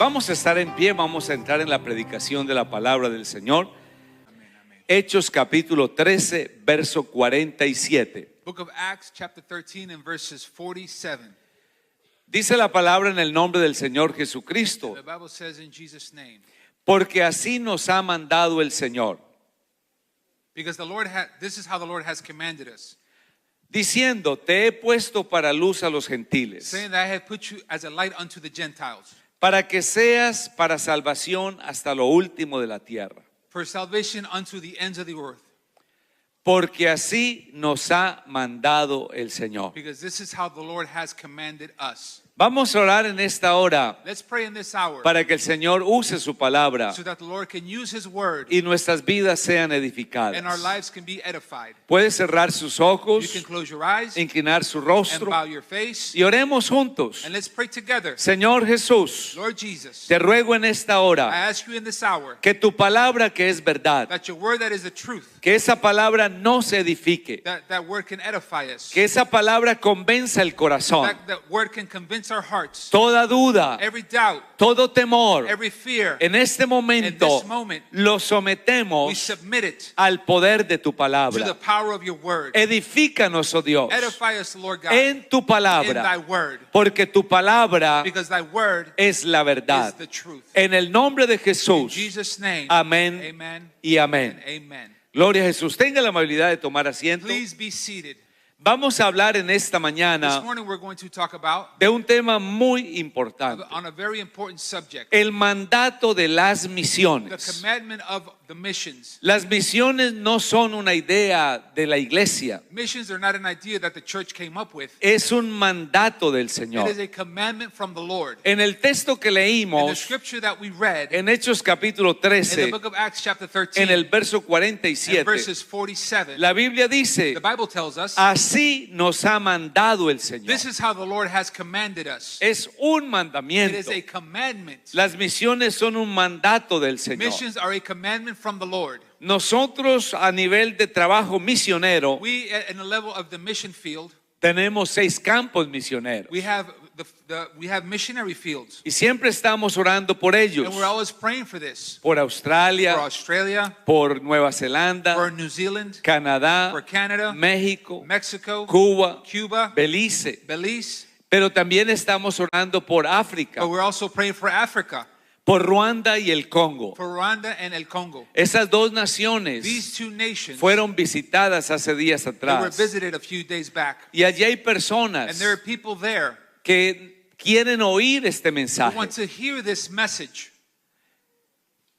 Vamos a estar en pie, vamos a entrar en la predicación de la palabra del Señor. Hechos capítulo 13, verso 47. Book of Acts, chapter 13 and verses 47. Dice la palabra en el nombre del Señor Jesucristo, The Bible says in Jesus' name, porque así nos ha mandado el Señor, because this is how the Lord has commanded us, diciendo, te he puesto para luz a los gentiles, saying that I have put you as a light unto the Gentiles, para que seas para salvación hasta lo último de la tierra. for salvation unto the ends of the earth. Porque así nos ha mandado el Señor. Because this is how the Lord has commanded us. Vamos a orar en esta hora Let's pray in this hour para que el Señor use su palabra so that the Lord can use His word y nuestras vidas sean and our edificadas. lives can be edified. Puede cerrar sus You ojos, can close your eyes inclinar su and rostro bow your face, y oremos juntos. and let's pray together. Señor Jesús, Lord Jesus, te ruego en esta I hora ask you in this hour que tu palabra, que es verdad, that your word that is the truth, que esa palabra nos edifique, that word can edify us, que esa palabra convenza el corazón. that word can convince our hearts. Toda duda, Every doubt, todo temor, every fear, en este momento In this moment, lo we sometemos submit it al poder de tu to the palabra. power of your word. Edifícanos, oh Dios, Edify us, Lord God, en tu in thy palabra, word, porque tu palabra because thy word es la is verdad. the truth. En el nombre de In Jesús, Jesus' name, amén amen y and amén. amen. Gloria a Jesús. Tenga la amabilidad de tomar asiento. Please be seated. Vamos a hablar en esta This mañana morning we're going to talk about de un tema muy importante: on a very important subject, el mandato de las the misiones. commandment of the missions. Las misiones no son una idea de la iglesia, Missions are not an idea that the church came up with. es un mandato del It Señor. is a commandment from the Lord. En el texto que In the leímos scripture that we read en Hechos capítulo in the 13, book of Acts chapter 13 en el verso and 47, verses 47, la Biblia dice, the Bible tells us así nos ha mandado el Señor. this is how the Lord has commanded us. Es un It mandamiento. is a commandment. Las misiones son un mandato del Señor. Missions are a commandment from the Lord. Nosotros, a nivel de trabajo misionero, We, in the level of the mission field, tenemos 6 campos misioneros we have we have missionary fields, y siempre estamos orando por ellos, and we're always praying for this, por for Australia, Australia, por Nueva Zelanda, for New Zealand, Canadá, for Canada, México, Mexico, Cuba, Cuba, Belice, Belize, pero también estamos orando por África, but we're also praying for Africa, por Ruanda y el Congo. for Rwanda and El Congo. Esas dos naciones These two nations, fueron visitadas hace días they were atrás visited a few days back, y allí hay and personas there are people there que quieren oír este who mensaje. want to hear this message.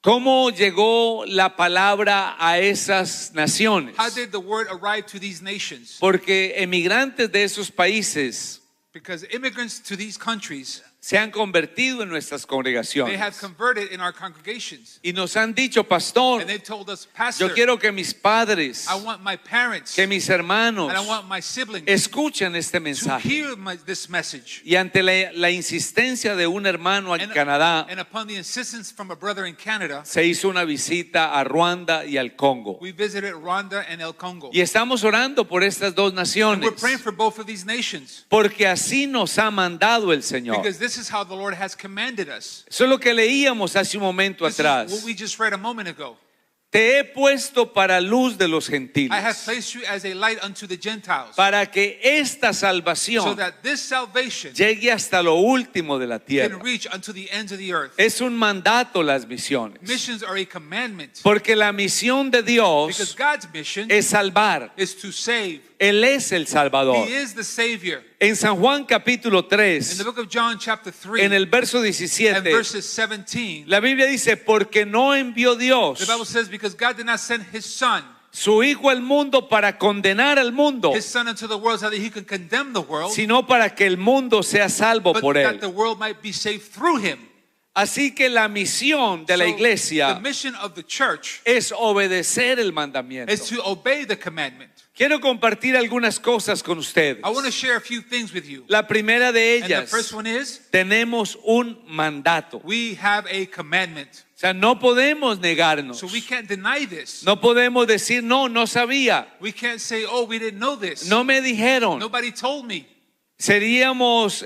¿Cómo llegó la palabra a esas naciones? How did the word arrive to these nations? Porque emigrantes de esos países Because immigrants to these countries, se han convertido en nuestras they have congregaciones converted in our congregations. y nos han dicho, pastor, And they've told us, Pastor, yo quiero que mis padres, I want my parents que mis hermanos and I want my siblings escuchen este to mensaje. hear this message. Y ante la insistencia de un hermano en Canadá, And upon the insistence from a brother in Canada, se hizo una visita a Ruanda y al Congo. we visited Rwanda and El Congo. Y estamos orando por estas dos And naciones, we're praying for both of these nations, porque así nos ha mandado el Señor. because this is how the Lord has commanded us. Eso es lo que leíamos hace un momento This is atrás. what we just read a moment ago. Te he puesto para luz de los I have gentiles, placed you as a light unto the Gentiles, para que esta so salvación that this salvation llegue hasta lo último de la can tierra. reach unto the ends of the earth. Es un mandato las misiones, Missions are a commandment, porque la misión de because Dios God's mission es salvar. is to save. Él es el Salvador. He is the Savior. En San Juan capítulo In the 3, book of John chapter 3 en el verso and 17, verses 17, la Biblia dice, porque no envió Dios the Bible says, because God did not send His Son, su Hijo al mundo para condenar al mundo, His Son into the world so that He could condemn the world, sino para que el mundo sea salvo but por that él. the world might be saved through Him. Así que la misión de la So, iglesia the mission of the church es obedecer el mandamiento. is to obey the commandment. Quiero compartir algunas cosas con ustedes. I want to share a few things with you. La primera de And the ellas, first one is, tenemos un mandato. we have a commandment. O sea, no podemos negarnos. So we can't deny this. No podemos decir, no, no sabía, We can't say, oh, we didn't know this. no me dijeron. Nobody told me. Seríamos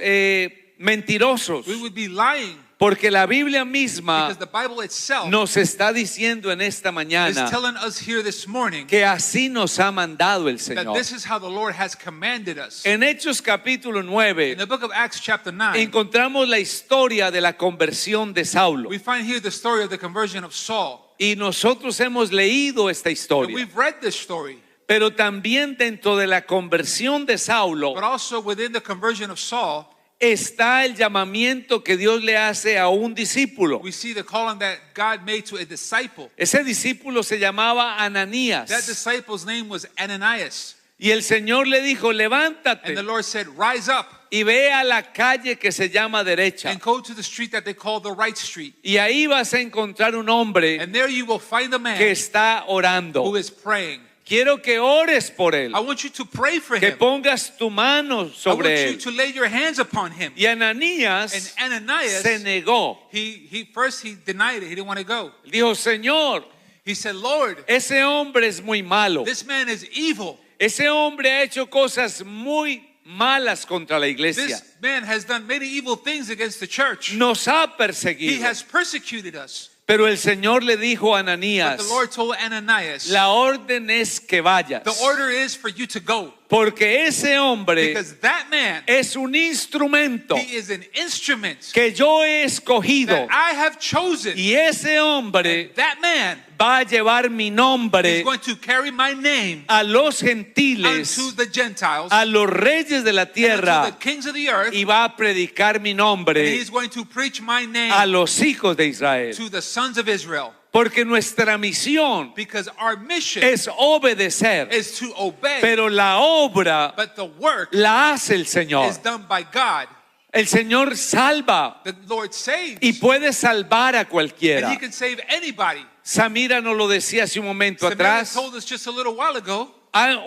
mentirosos. We would be lying Porque la Biblia misma Because the Bible itself nos está diciendo en esta is mañana telling us here this morning que así nos ha mandado el that Señor. this is how the Lord has commanded us. En Hechos capítulo In 9 the book of Acts chapter 9, encontramos la historia de la conversión de Saulo. we find here the story of the conversion of Saul. Y nosotros hemos leído esta And historia. we've read this story, Pero también dentro de la conversión de Saulo but also within the conversion of Saul, está el llamamiento que Dios le hace a un discípulo. we see the calling that God made to a disciple. Ese discípulo se llamaba That Ananías. disciple's name was Ananias. Y el Señor le dijo, And the levántate Lord said, rise up y ve a la calle que se llama derecha. and go to the street that they call the right street. Y ahí vas a encontrar un hombre And there you will find a que man está orando. who is praying. Quiero que ores por él, I want you to pray for que him. pongas tu mano I want sobre you él. to lay your hands upon him. Y Ananías And Ananias, se negó. he first denied it. He didn't want to go. Dijo, Señor, He said, Lord, ese hombre es muy malo. this man is evil. Ese hombre ha hecho cosas muy malas contra la iglesia. This man has done many evil things against the church. Nos ha He perseguido. has persecuted us. Pero el Señor le dijo a But Ananías, the Lord told Ananias, la orden es que vayas. the order is for you to go. Porque ese hombre Because that man, es un instrumento he is an instrument que yo he escogido. that I have chosen. Y ese hombre That man va a llevar mi nombre is going to carry my name a los gentiles, unto the Gentiles, a los reyes de la and unto tierra, the kings of the earth, y va a predicar mi and nombre he's going to preach my name a los hijos de Israel. to the sons of Israel. Porque nuestra misión Because our mission es obedecer, is to obey, pero la obra but the work la hace el Señor. is done by God. El Señor salva The Lord saves, y puede salvar a and cualquiera. He can save anybody. Samira nos lo decía hace un momento Samantha atrás, told us just a little while ago,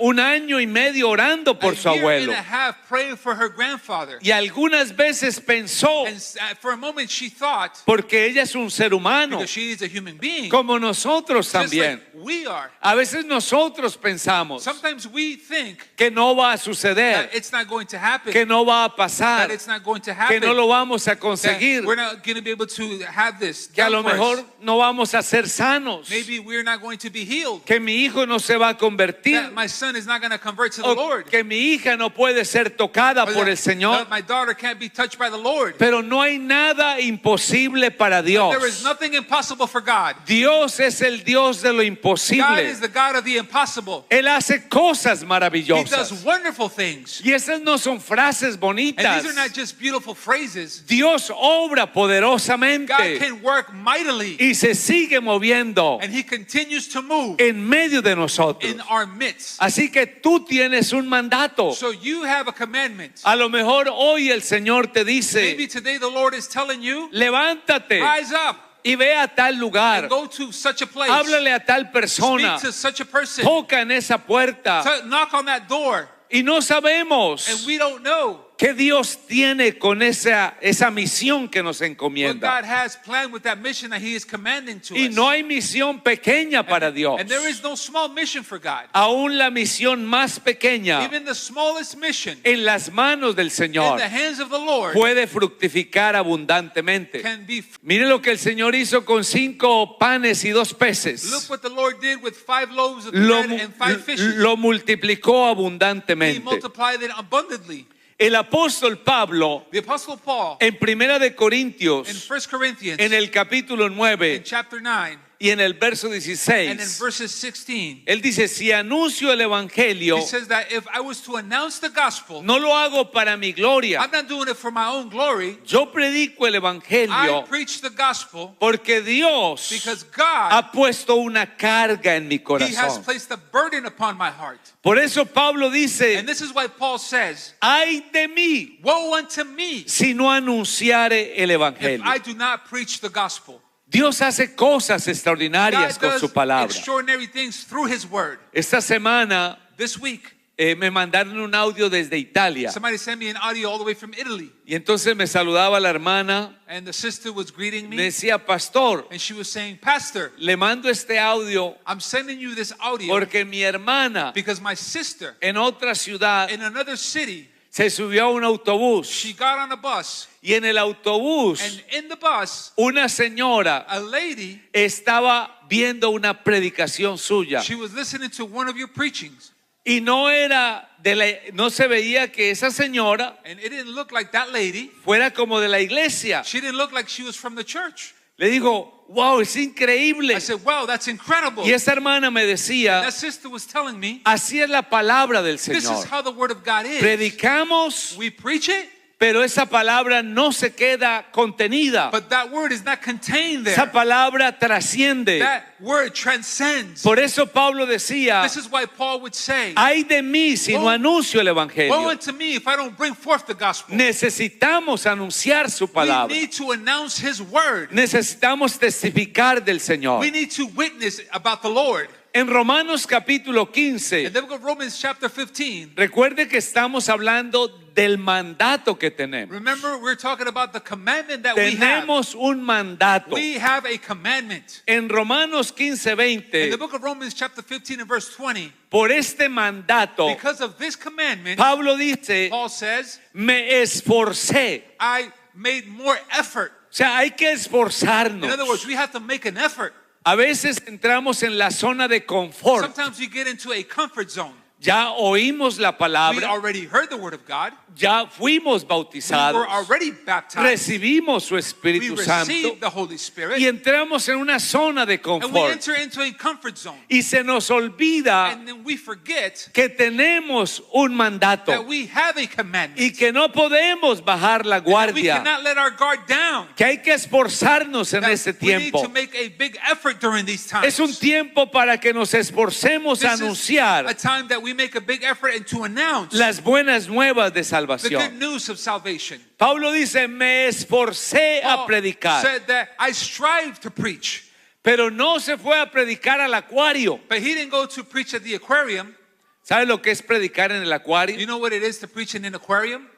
un año y medio orando por su a year abuelo. and a half praying for her grandfather. Y algunas veces pensó, And for a moment she thought, porque ella es un ser humano, because she is a human being, como nosotros just también. like we are. A veces nosotros pensamos Sometimes we think que no va a that suceder, it's not going to happen, que no va a pasar, that it's not going to que happen, no lo vamos a that conseguir, we're not going to be able to have this que a done lo for us. mejor no vamos a ser sanos, Maybe we're not going to be healed, que mi hijo no se va a convertir, that my son is not going to convert to the o Lord, que mi hija no puede ser tocada or por el that Señor. my daughter can't be touched by the Lord. Pero no hay nada imposible para Dios. There is nothing impossible for God. Dios es el Dios de lo God imposible. is the God of the impossible. Él hace cosas He does maravillosas. wonderful things. Y esas no son frases And bonitas. these are not just beautiful phrases. Dios obra God poderosamente can work mightily, y se sigue moviendo and He continues to move en medio de nosotros. in our midst. Así que tú tienes un mandato. So you have a commandment. A lo mejor hoy el Señor te dice, Maybe today the Lord is telling you, levántate rise up y ve a tal lugar. and go to such a place. Háblale a tal persona. Speak to such a person. Toca en esa puerta. Knock on that door. Y no sabemos And we don't know qué Dios tiene con esa misión que nos what encomienda. God has planned with that mission that He is commanding to Y us. no hay misión pequeña para Dios. And there is no small mission for God. Aún la misión más pequeña Even the smallest mission en las manos del in Señor the hands of the Lord puede fructificar abundantemente. can be. Mire lo que el Señor hizo con 5 panes y 2 Look peces. what the Lord did with 5 loaves of Lo, bread and 5 fishes. lo multiplicó He abundantemente. multiplied it abundantly. El apóstol Pablo The Apostle Paul en Primera de in Corintios, 1 Corinthians en el capítulo in 9 chapter 9 y en el verso and in 16, verses 16, él dice, si anuncio el evangelio, he says that if I was to announce the gospel, no lo hago para mi gloria. I'm not doing it for my own glory. Yo predico el I evangelio preach the gospel porque Dios because God, ha puesto una carga en mi He has corazón. placed a burden upon my heart. Por eso Pablo dice, And this is why Paul says, ay de mí woe unto me si no anunciare el if evangelio. I do not preach the gospel. Dios hace cosas extraordinarias God con does su palabra. extraordinary things through His word. Esta semana This week, me mandaron un audio desde Italia somebody sent me an audio all the way from Italy, y entonces me saludaba la hermana, and the sister was greeting me me, decía, pastor, and she was saying, Pastor, le mando este audio I'm sending you this audio porque mi hermana because my sister en otra ciudad in another city se subió a un autobús She got on a bus, y en el autobús and in the bus, una señora a lady, estaba viendo una predicación suya she was listening to one of your preachings, y no se veía que esa señora and it didn't look like that lady. fuera como de la iglesia. She didn't look like she was from the church. Le dijo, wow, es increíble. I said, wow, that's incredible. Y esa hermana me decía, That sister was telling me, así es la palabra del this is Señor. how the word of God is. Predicamos, We preach it, pero esa palabra no se queda contenida. but that word is not contained Esa there. palabra trasciende. That word transcends. Por eso Pablo decía, This is why Paul would say, ay de mí si no Woe- anuncio el woe evangelio. unto me if I don't bring forth the gospel. Necesitamos anunciar su We palabra. need to announce his word. Necesitamos testificar del Señor. We need to witness about the Lord. En Romanos capítulo In 15, the book of Romans chapter 15, recuerde que estamos hablando del mandato que tenemos. remember we're talking about the commandment that we have. Tenemos un mandato. We have a commandment. En Romanos 15, In the 20, book of Romans chapter 15 and verse 20, por este mandato, because of this commandment, Pablo dice, Paul says, me esforcé. I made more effort. O sea, hay que esforzarnos. In other words, we have to make an effort. A veces entramos en la zona de confort. Sometimes we get into a comfort zone. Ya oímos la We palabra, already heard the word of God. ya fuimos We bautizados, were already baptized. recibimos su We Espíritu Santo received the Holy Spirit. y entramos en una zona de And we confort. enter into a comfort zone. Y se nos olvida And then we forget que tenemos un mandato that we have a commandment. y que no podemos bajar la And that we guardia, cannot let our guard down. que hay que esforzarnos en That este we need tiempo. to make a big effort during these times. Es un tiempo para que nos esforcemos a This is a anunciar time that we make a big effort and to announce las buenas nuevas de the good salvación. news of salvation. Pablo dice, me esforcé a Paul predicar, said that I strive to preach, pero no se fue a predicar al acuario. but he didn't go to preach at the aquarium. ¿Sabe lo que es predicar en el You acuario? know what it is to preach in an aquarium?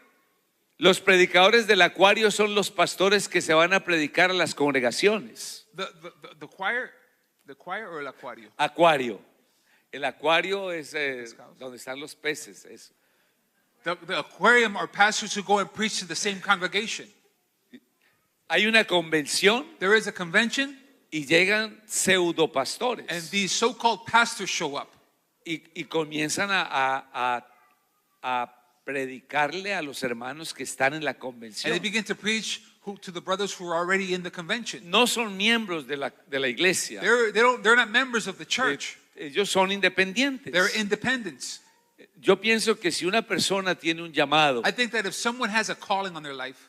Los predicadores del acuario son los pastores que se van a predicar a las congregaciones. The choir or el acuario? Acuario. El acuario es donde están los peces. Eso. The aquarium are pastors who go and preach to the same congregation. Hay una convención There is a convention, y llegan pseudopastores and these so-called pastors show up. y comienzan a predicarle a los hermanos que están en la And they convención. begin to preach to the brothers who are already in the convention. No son miembros de la iglesia. They're not members of the church. Ellos son independientes. They're independents. Yo pienso que si una persona tiene un llamado, I think that if someone has a calling on their life,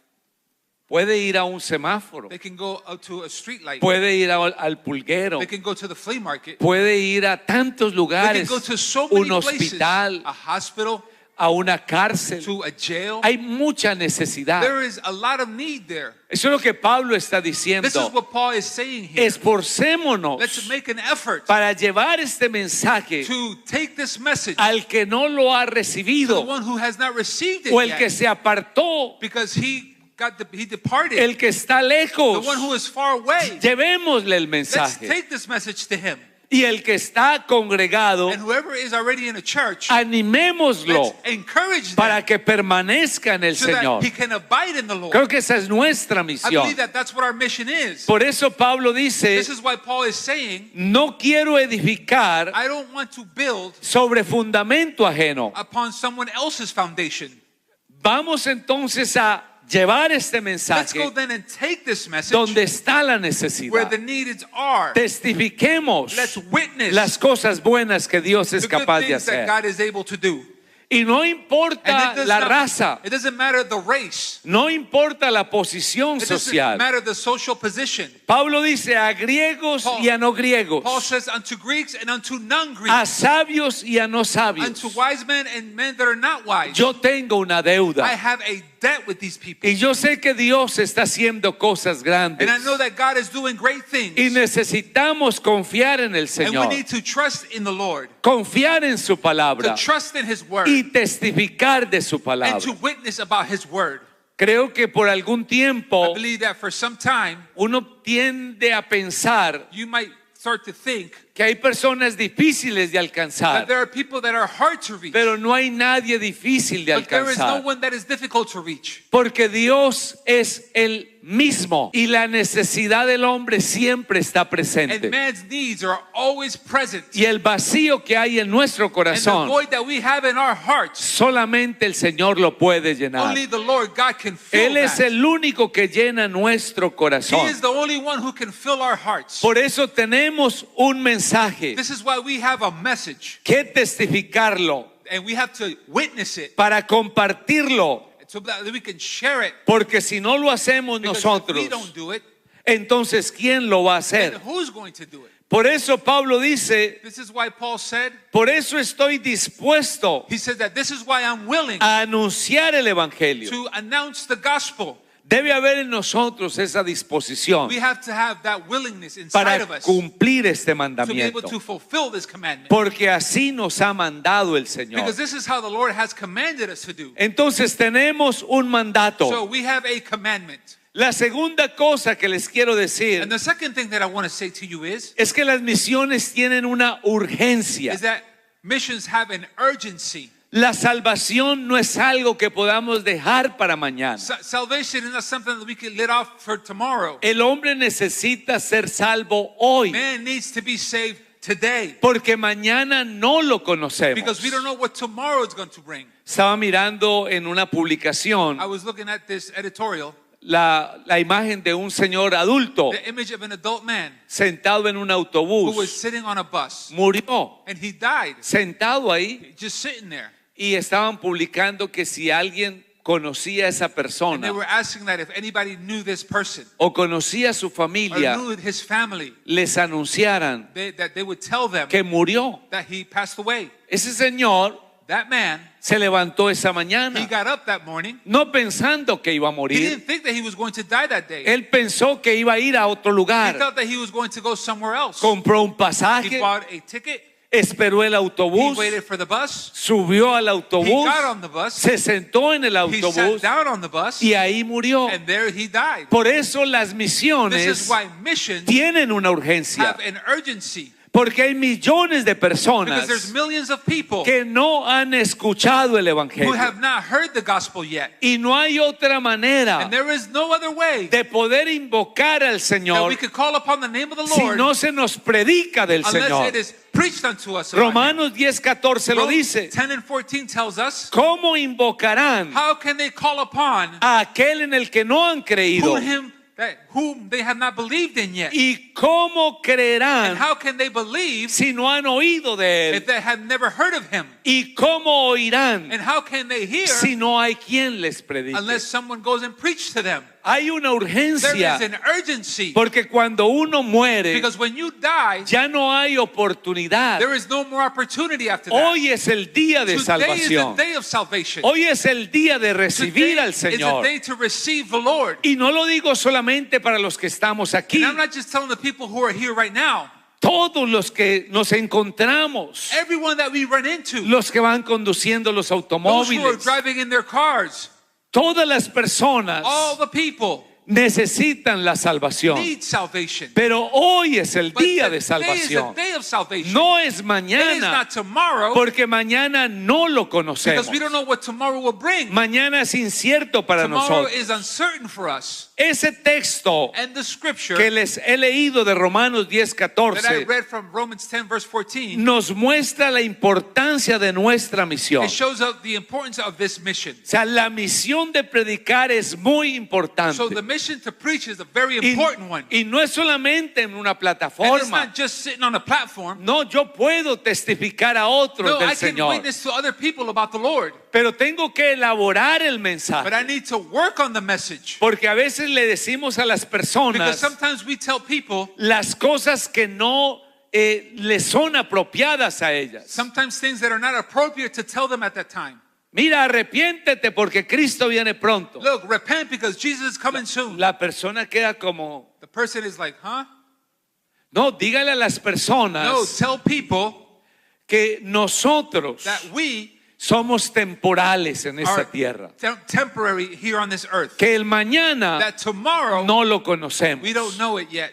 puede ir a un semáforo, they can go out to a street light. puede ir al pulguero, They can go to the flea market. puede ir a tantos They can lugares, go to so many un places. hospital, A hospital, a una cárcel. to a jail. Hay mucha necesidad. There is a lot of need there. Eso es lo que Pablo está This is diciendo. what Paul is saying here. Esforcémonos Let's make an effort para llevar este mensaje to take this message to al que no lo ha the recibido one who has not received it o el que yet, se apartó, because he departed. el que está The lejos. one who is far away. Llevémosle el Let's mensaje. take this message to him. Y el que está congregado, And whoever is already in a church, animémoslo let's encourage them para que permanezca en el so Señor. that he can abide in the Lord. Creo que esa es nuestra I misión. believe that that's what our mission is. Por eso Pablo dice, This is why Paul is saying, no quiero edificar I don't want to build sobre fundamento ajeno. upon someone else's foundation. Vamos entonces a llevar este Let's mensaje go then and take this message donde está la where necesidad. the needs are. Testifiquemos Let's witness las cosas buenas que Dios es the good capaz de things that hacer. God is able to do. Y no And importa la raza, it doesn't matter the race. no importa la posición It doesn't social. matter the social position. Pablo dice a griegos Paul- y a no griegos, Paul says unto Greeks and unto a non-Greeks, sabios y a no sabios. unto wise men and men that are not wise. Yo tengo una deuda I have a debt with these people. y yo sé que Dios está haciendo cosas grandes And I know that God is doing great things. y necesitamos confiar en el And Señor, we need to trust in the Lord, confiar en su to palabra trust in His word, y testificar de su and palabra. to witness about His word. Creo que por algún I tiempo believe that for some time, uno tiende a pensar you might start to think que hay personas difíciles de That alcanzar, there are people that are hard to reach. pero no hay nadie difícil de But there is no alcanzar, one that is difficult to reach. porque Dios es el mismo y la necesidad del hombre siempre está And presente. man's needs are always present. Y el vacío que hay en nuestro And the corazón, void that we have in our hearts, solamente el Señor lo puede llenar. only the Lord God can fill Él es that. el único que llena nuestro He corazón. is the only one who can fill our hearts. Por eso tenemos un mensaje This is why we have a message, que testificarlo, and we have to witness it para compartirlo, so that we can share it. porque si no lo hacemos Because if nosotros, we don't do it, entonces ¿quién lo va a then hacer? who's going to do it? Por eso Pablo dice, This is why Paul said, por eso estoy dispuesto he said that this is why I'm willing a anunciar el evangelio. to announce the gospel. Debe haber en nosotros esa disposición We have to have that willingness inside para of us cumplir este to be able mandamiento, to fulfill this commandment. porque así nos ha mandado el Señor. Because this is how the Lord has commanded us to do. Entonces tenemos un mandato. So we have a commandment. La segunda cosa que les quiero decir And the second thing that I want to say to you is es que las misiones tienen una urgencia. that missions have an urgency. La salvación no es algo que podamos dejar para mañana. Salvation is not something that we can let off for tomorrow. El hombre necesita ser salvo hoy, Man needs to be saved today porque mañana no lo conocemos. because we don't know what tomorrow is going to bring. Estaba mirando en una publicación I was looking at this editorial, la imagen de un señor adulto the image of an adult man sentado en un who was autobús. sitting on a bus, Murió and he died sentado ahí, just sitting there. y estaban publicando que si alguien conocía a esa And they persona were asking that if anybody knew this person o conocía a su or familia, knew his family, les anunciaran that they would tell them que murió. that he passed away. Ese señor That man, se levantó esa he mañana, got up that morning. no pensando que iba a He morir. didn't think that he was going to die that day. Él pensó que iba a ir a otro He lugar. thought that he was going to go somewhere else. Compró un He pasaje, bought a ticket. esperó el He autobús, waited for the bus. subió al He autobús, got on the bus. se sentó en el He sat autobús down on the bus. y ahí murió. And there he died. Por eso las This misiones is why missions tienen una urgencia, have an urgency. porque hay millones de Because personas there's millions of people que no han escuchado el who evangelio, have not heard the gospel yet. y no hay otra manera And there is no other way de poder invocar al that Señor we could call upon the name of the si Lord no se nos predica del unless Señor. it is preached unto us. about Him. Romanos 10:14 lo Romans dice. 10 and 14 tells us, ¿Cómo invocarán how can they call upon a aquel en el que no han creído? whom they have not believed in yet? ¿Y cómo And creerán how can they believe si no han oído de if él? they have never heard of Him? ¿Y cómo oirán And how can they hear si no hay quien les predique? unless someone goes and preaches to them? Hay una There urgencia, is an urgency porque cuando uno muere because when you die, ya no hay oportunidad. there is no more opportunity after that. Hoy es el día de Today is salvación. the day of salvation. Hoy es el día de recibir Today al is the Señor. day to receive the Lord. Y no lo digo solamente para los que estamos aquí. And I'm not just telling the people who are here right now. Todos los que nos encontramos, Everyone that we run into, los que van conduciendo los those who are automóviles, driving in their cars, todas las personas all the people necesitan la salvación. need salvation. Pero hoy es el But día de today is the salvación. day of salvation. No es It is mañana, not tomorrow porque mañana no lo because conocemos. we don't know what tomorrow will bring. Mañana es incierto para Tomorrow nosotros. is uncertain for us. Ese texto And the scripture que les he leído de Romanos that I 10:14 read from Romans 10 verse 14, nos muestra la importancia de nuestra misión. it shows up the importance of this mission. O sea, la misión de predicar es muy importante. So the mission to preach is a very important one. Y no es solamente en una And it's plataforma. not just sitting on a platform. No, yo puedo testificar a otros No, del I can Señor, witness to other people about the Lord. pero tengo que elaborar el But mensaje, I need to work on the message. porque a veces le decimos a las Because personas sometimes we tell people las cosas que no les son apropiadas a ellas. sometimes things that are not appropriate to tell them at that time. Mira, arrepiéntete porque Cristo viene pronto. Look, repent because Jesus is coming soon. La persona queda como, The person is like, huh? no, dígale a las No, personas tell people que nosotros that we somos temporales en esta are tierra, temporary here on this earth. que el mañana That tomorrow no lo conocemos. we don't know it yet.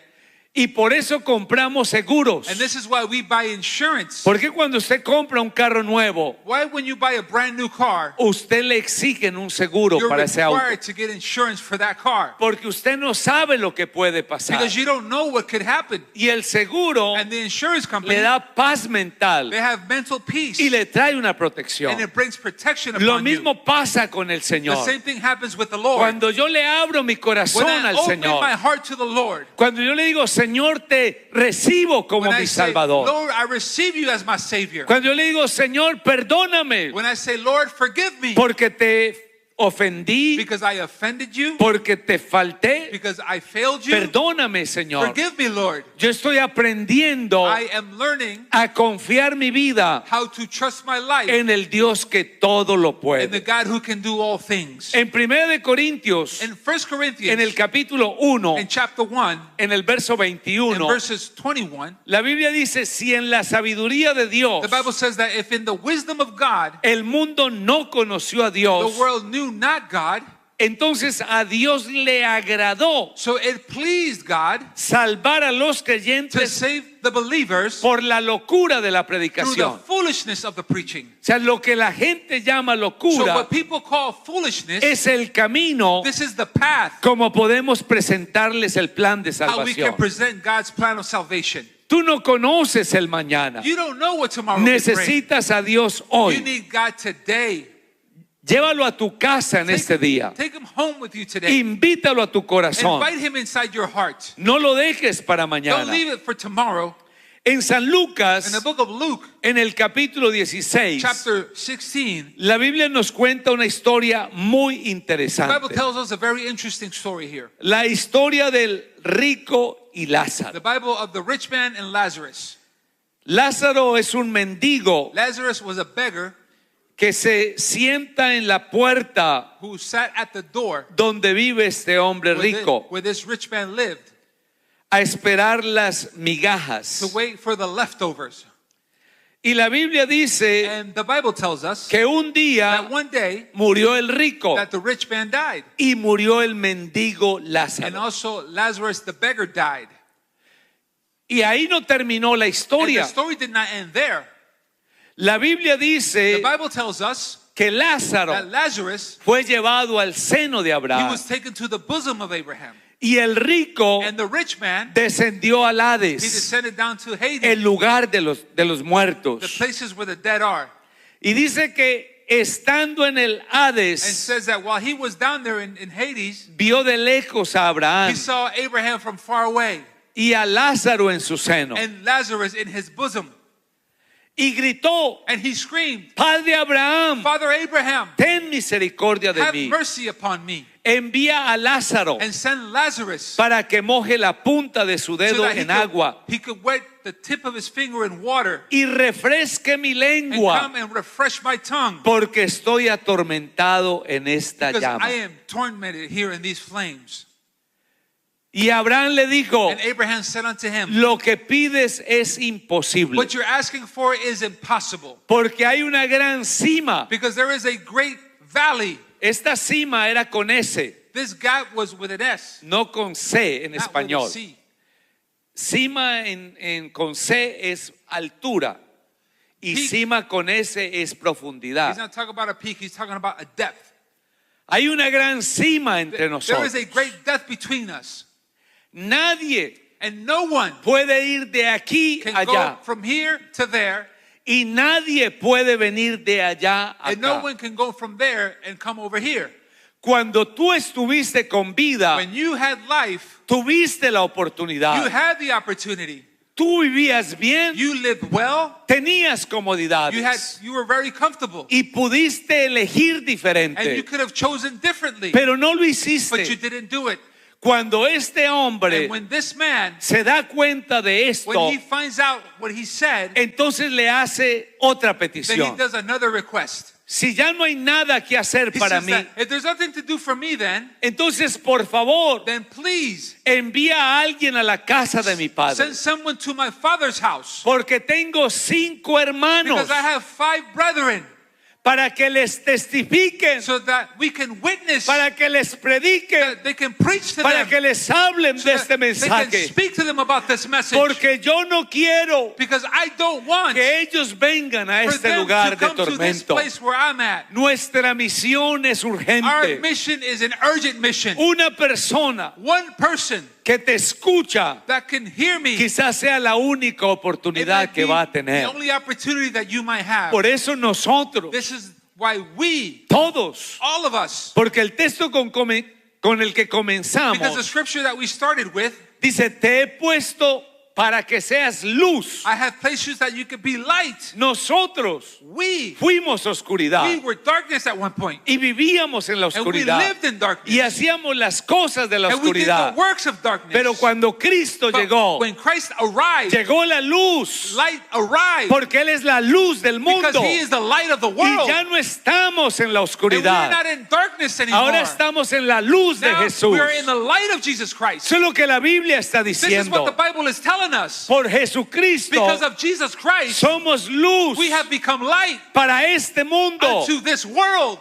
Y por eso compramos seguros. And this is why we buy insurance. Porque cuando usted compra un carro nuevo, Why when you buy a brand new car, usted le exigen un seguro you're para ese auto. required to get insurance for that car. Porque usted no sabe lo que puede pasar. Because you don't know what could happen. Y el seguro And the insurance company, le da paz mental they have mental peace. y le trae una protección. And it brings protection Lo upon you. mismo pasa con el The Señor. same thing happens with the Lord. Cuando yo le abro mi corazón When I al open Señor, my heart to the Lord, cuando yo le digo, Señor, te recibo como when I mi say, Salvador. Lord, I receive you as my Savior. Cuando yo le digo, Señor, perdóname When I say, Lord, forgive me porque te ofendí, because I offended you, porque te falté, because I failed you, perdóname, Señor. forgive me, Lord. Yo estoy aprendiendo I am learning a confiar mi vida how to trust my life en el Dios que todo lo in the puede. God who can do all things. En 1 de Corintios, In 1 Corinthians, en el capítulo 1, in chapter 1, en el verso in 21, verses 21, la Biblia dice, si en la sabiduría de Dios the Bible says that if in the wisdom of God, el mundo no conoció a the Dios, world knew not God, entonces a Dios le agradó so it pleased God salvar a los to creyentes save the believers por la locura de la through the predicación. foolishness of the preaching. O sea, lo que la gente llama So locura what people call foolishness, es el camino this is the path como podemos presentarles el plan de how we can salvación. present God's plan of salvation. Tú no conoces el mañana. You don't know what tomorrow will bring. Necesitas a Dios You hoy. need God today. Llévalo a tu casa en este día. Take him home with you today. Invítalo a tu corazón. Invite him inside your heart. No lo dejes para Don't mañana. leave it for tomorrow. En San In the Lucas, book of Luke, en el capítulo 16, chapter 16, la Biblia nos cuenta una historia muy the Bible interesante. tells us a very interesting story here. La historia del rico y The Lázaro. Bible of the rich man and Lazarus. Lázaro es un mendigo Lazarus was a beggar que se sienta en la puerta who sat at the door donde vive este hombre rico where this rich man lived a esperar las to migajas. wait for the leftovers. Y la Biblia dice And the Bible tells us que un día that one day murió el rico that the rich man died. y murió el mendigo And Lázaro. also Lazarus the beggar died. Y ahí no terminó la And the historia. story did not end there. La Biblia The dice Bible tells us que that Lázaro Lazarus, fue llevado al seno de he Abraham was taken to the bosom of Abraham. y el rico And the rich man, descendió al he Hades, descended down to Hades, el lugar de los the muertos. places where the dead are. Y dice que estando en el And Hades, says that while he was down there in Hades, vio de lejos a Abraham he saw Abraham from far away y a Lázaro en su seno. and Lazarus in his bosom. Y gritó, And he screamed, Padre Abraham, Father Abraham, ten misericordia de have mí. mercy upon me Envía a Lázaro and send Lazarus para que moje la punta de su so dedo that en agua he could wet the tip of his finger in water y refresque mi and lengua, come and refresh my tongue porque estoy atormentado en esta because llama. I am tormented here in these flames. Y Abraham le dijo, And Abraham said unto him, lo que pides es imposible, what you're asking for is impossible porque hay una gran cima. because there is a great valley. Esta cima era con S, This gap was with an S, no con C en not with a español. C. Cima con C es altura y Peak. cima con S es He's profundidad. not talking about a peak, he's talking about a depth. Hay una gran cima entre There nosotros. is a great depth between us. Nadie And no one puede ir de aquí can allá go from here to there, y nadie puede venir de allá and no acá. one can go from there and come over here. Cuando tú estuviste con vida, When you had life, tuviste la you oportunidad. had the opportunity. Tú vivías bien, You lived well, tenías comodidades you were very comfortable, y pudiste elegir and you diferente, could have chosen differently, pero no lo but you hiciste. didn't do it. Cuando este hombre And when this man, se da cuenta de when esto, he finds out what he said, entonces le hace otra then he petición. does another request. Si ya no hay nada que hacer He para says mí, that, if there's nothing to do for me entonces por favor, then please envía a alguien a la casa de mi padre. send someone to my father's house. Porque tengo 5 hermanos, Because I have 5 brethren. para que les testifiquen, so that we can witness, para que les prediquen, that they can preach to para them, que les hablen so de that este they can mensaje. speak to them about this message. Porque yo no quiero Because I don't want que ellos vengan a for este them lugar to de come to this tormento. place where I'm at. Nuestra misión es Our urgente. mission is an urgent mission. Una persona One person que te escucha that can hear me, quizás sea la única it oportunidad might que be va a the tener. only opportunity that you might have. Por eso nosotros, This is why we, todos, all of us, porque el texto con el que because the comenzamos scripture that we started with, dice, te he puesto para que seas luz. I have placed you that you could be light. Nosotros We fuimos oscuridad were darkness at one point, y vivíamos en la and we oscuridad lived in darkness, y hacíamos las cosas de la and we did the oscuridad. works of darkness. Pero cuando Cristo But llegó, when Christ arrived, llegó la luz, light arrived, porque Él es la luz del because mundo He is the light of the y world. ya no estamos en la And we're oscuridad. not in darkness anymore. Ahora estamos en la luz de Now Jesús. we're in the light of Jesus Christ. Eso es lo que la Biblia está This is what the diciendo. Bible is telling us. Por Jesucristo Because of Jesus Christ, somos luz we have become light para este mundo. unto this world.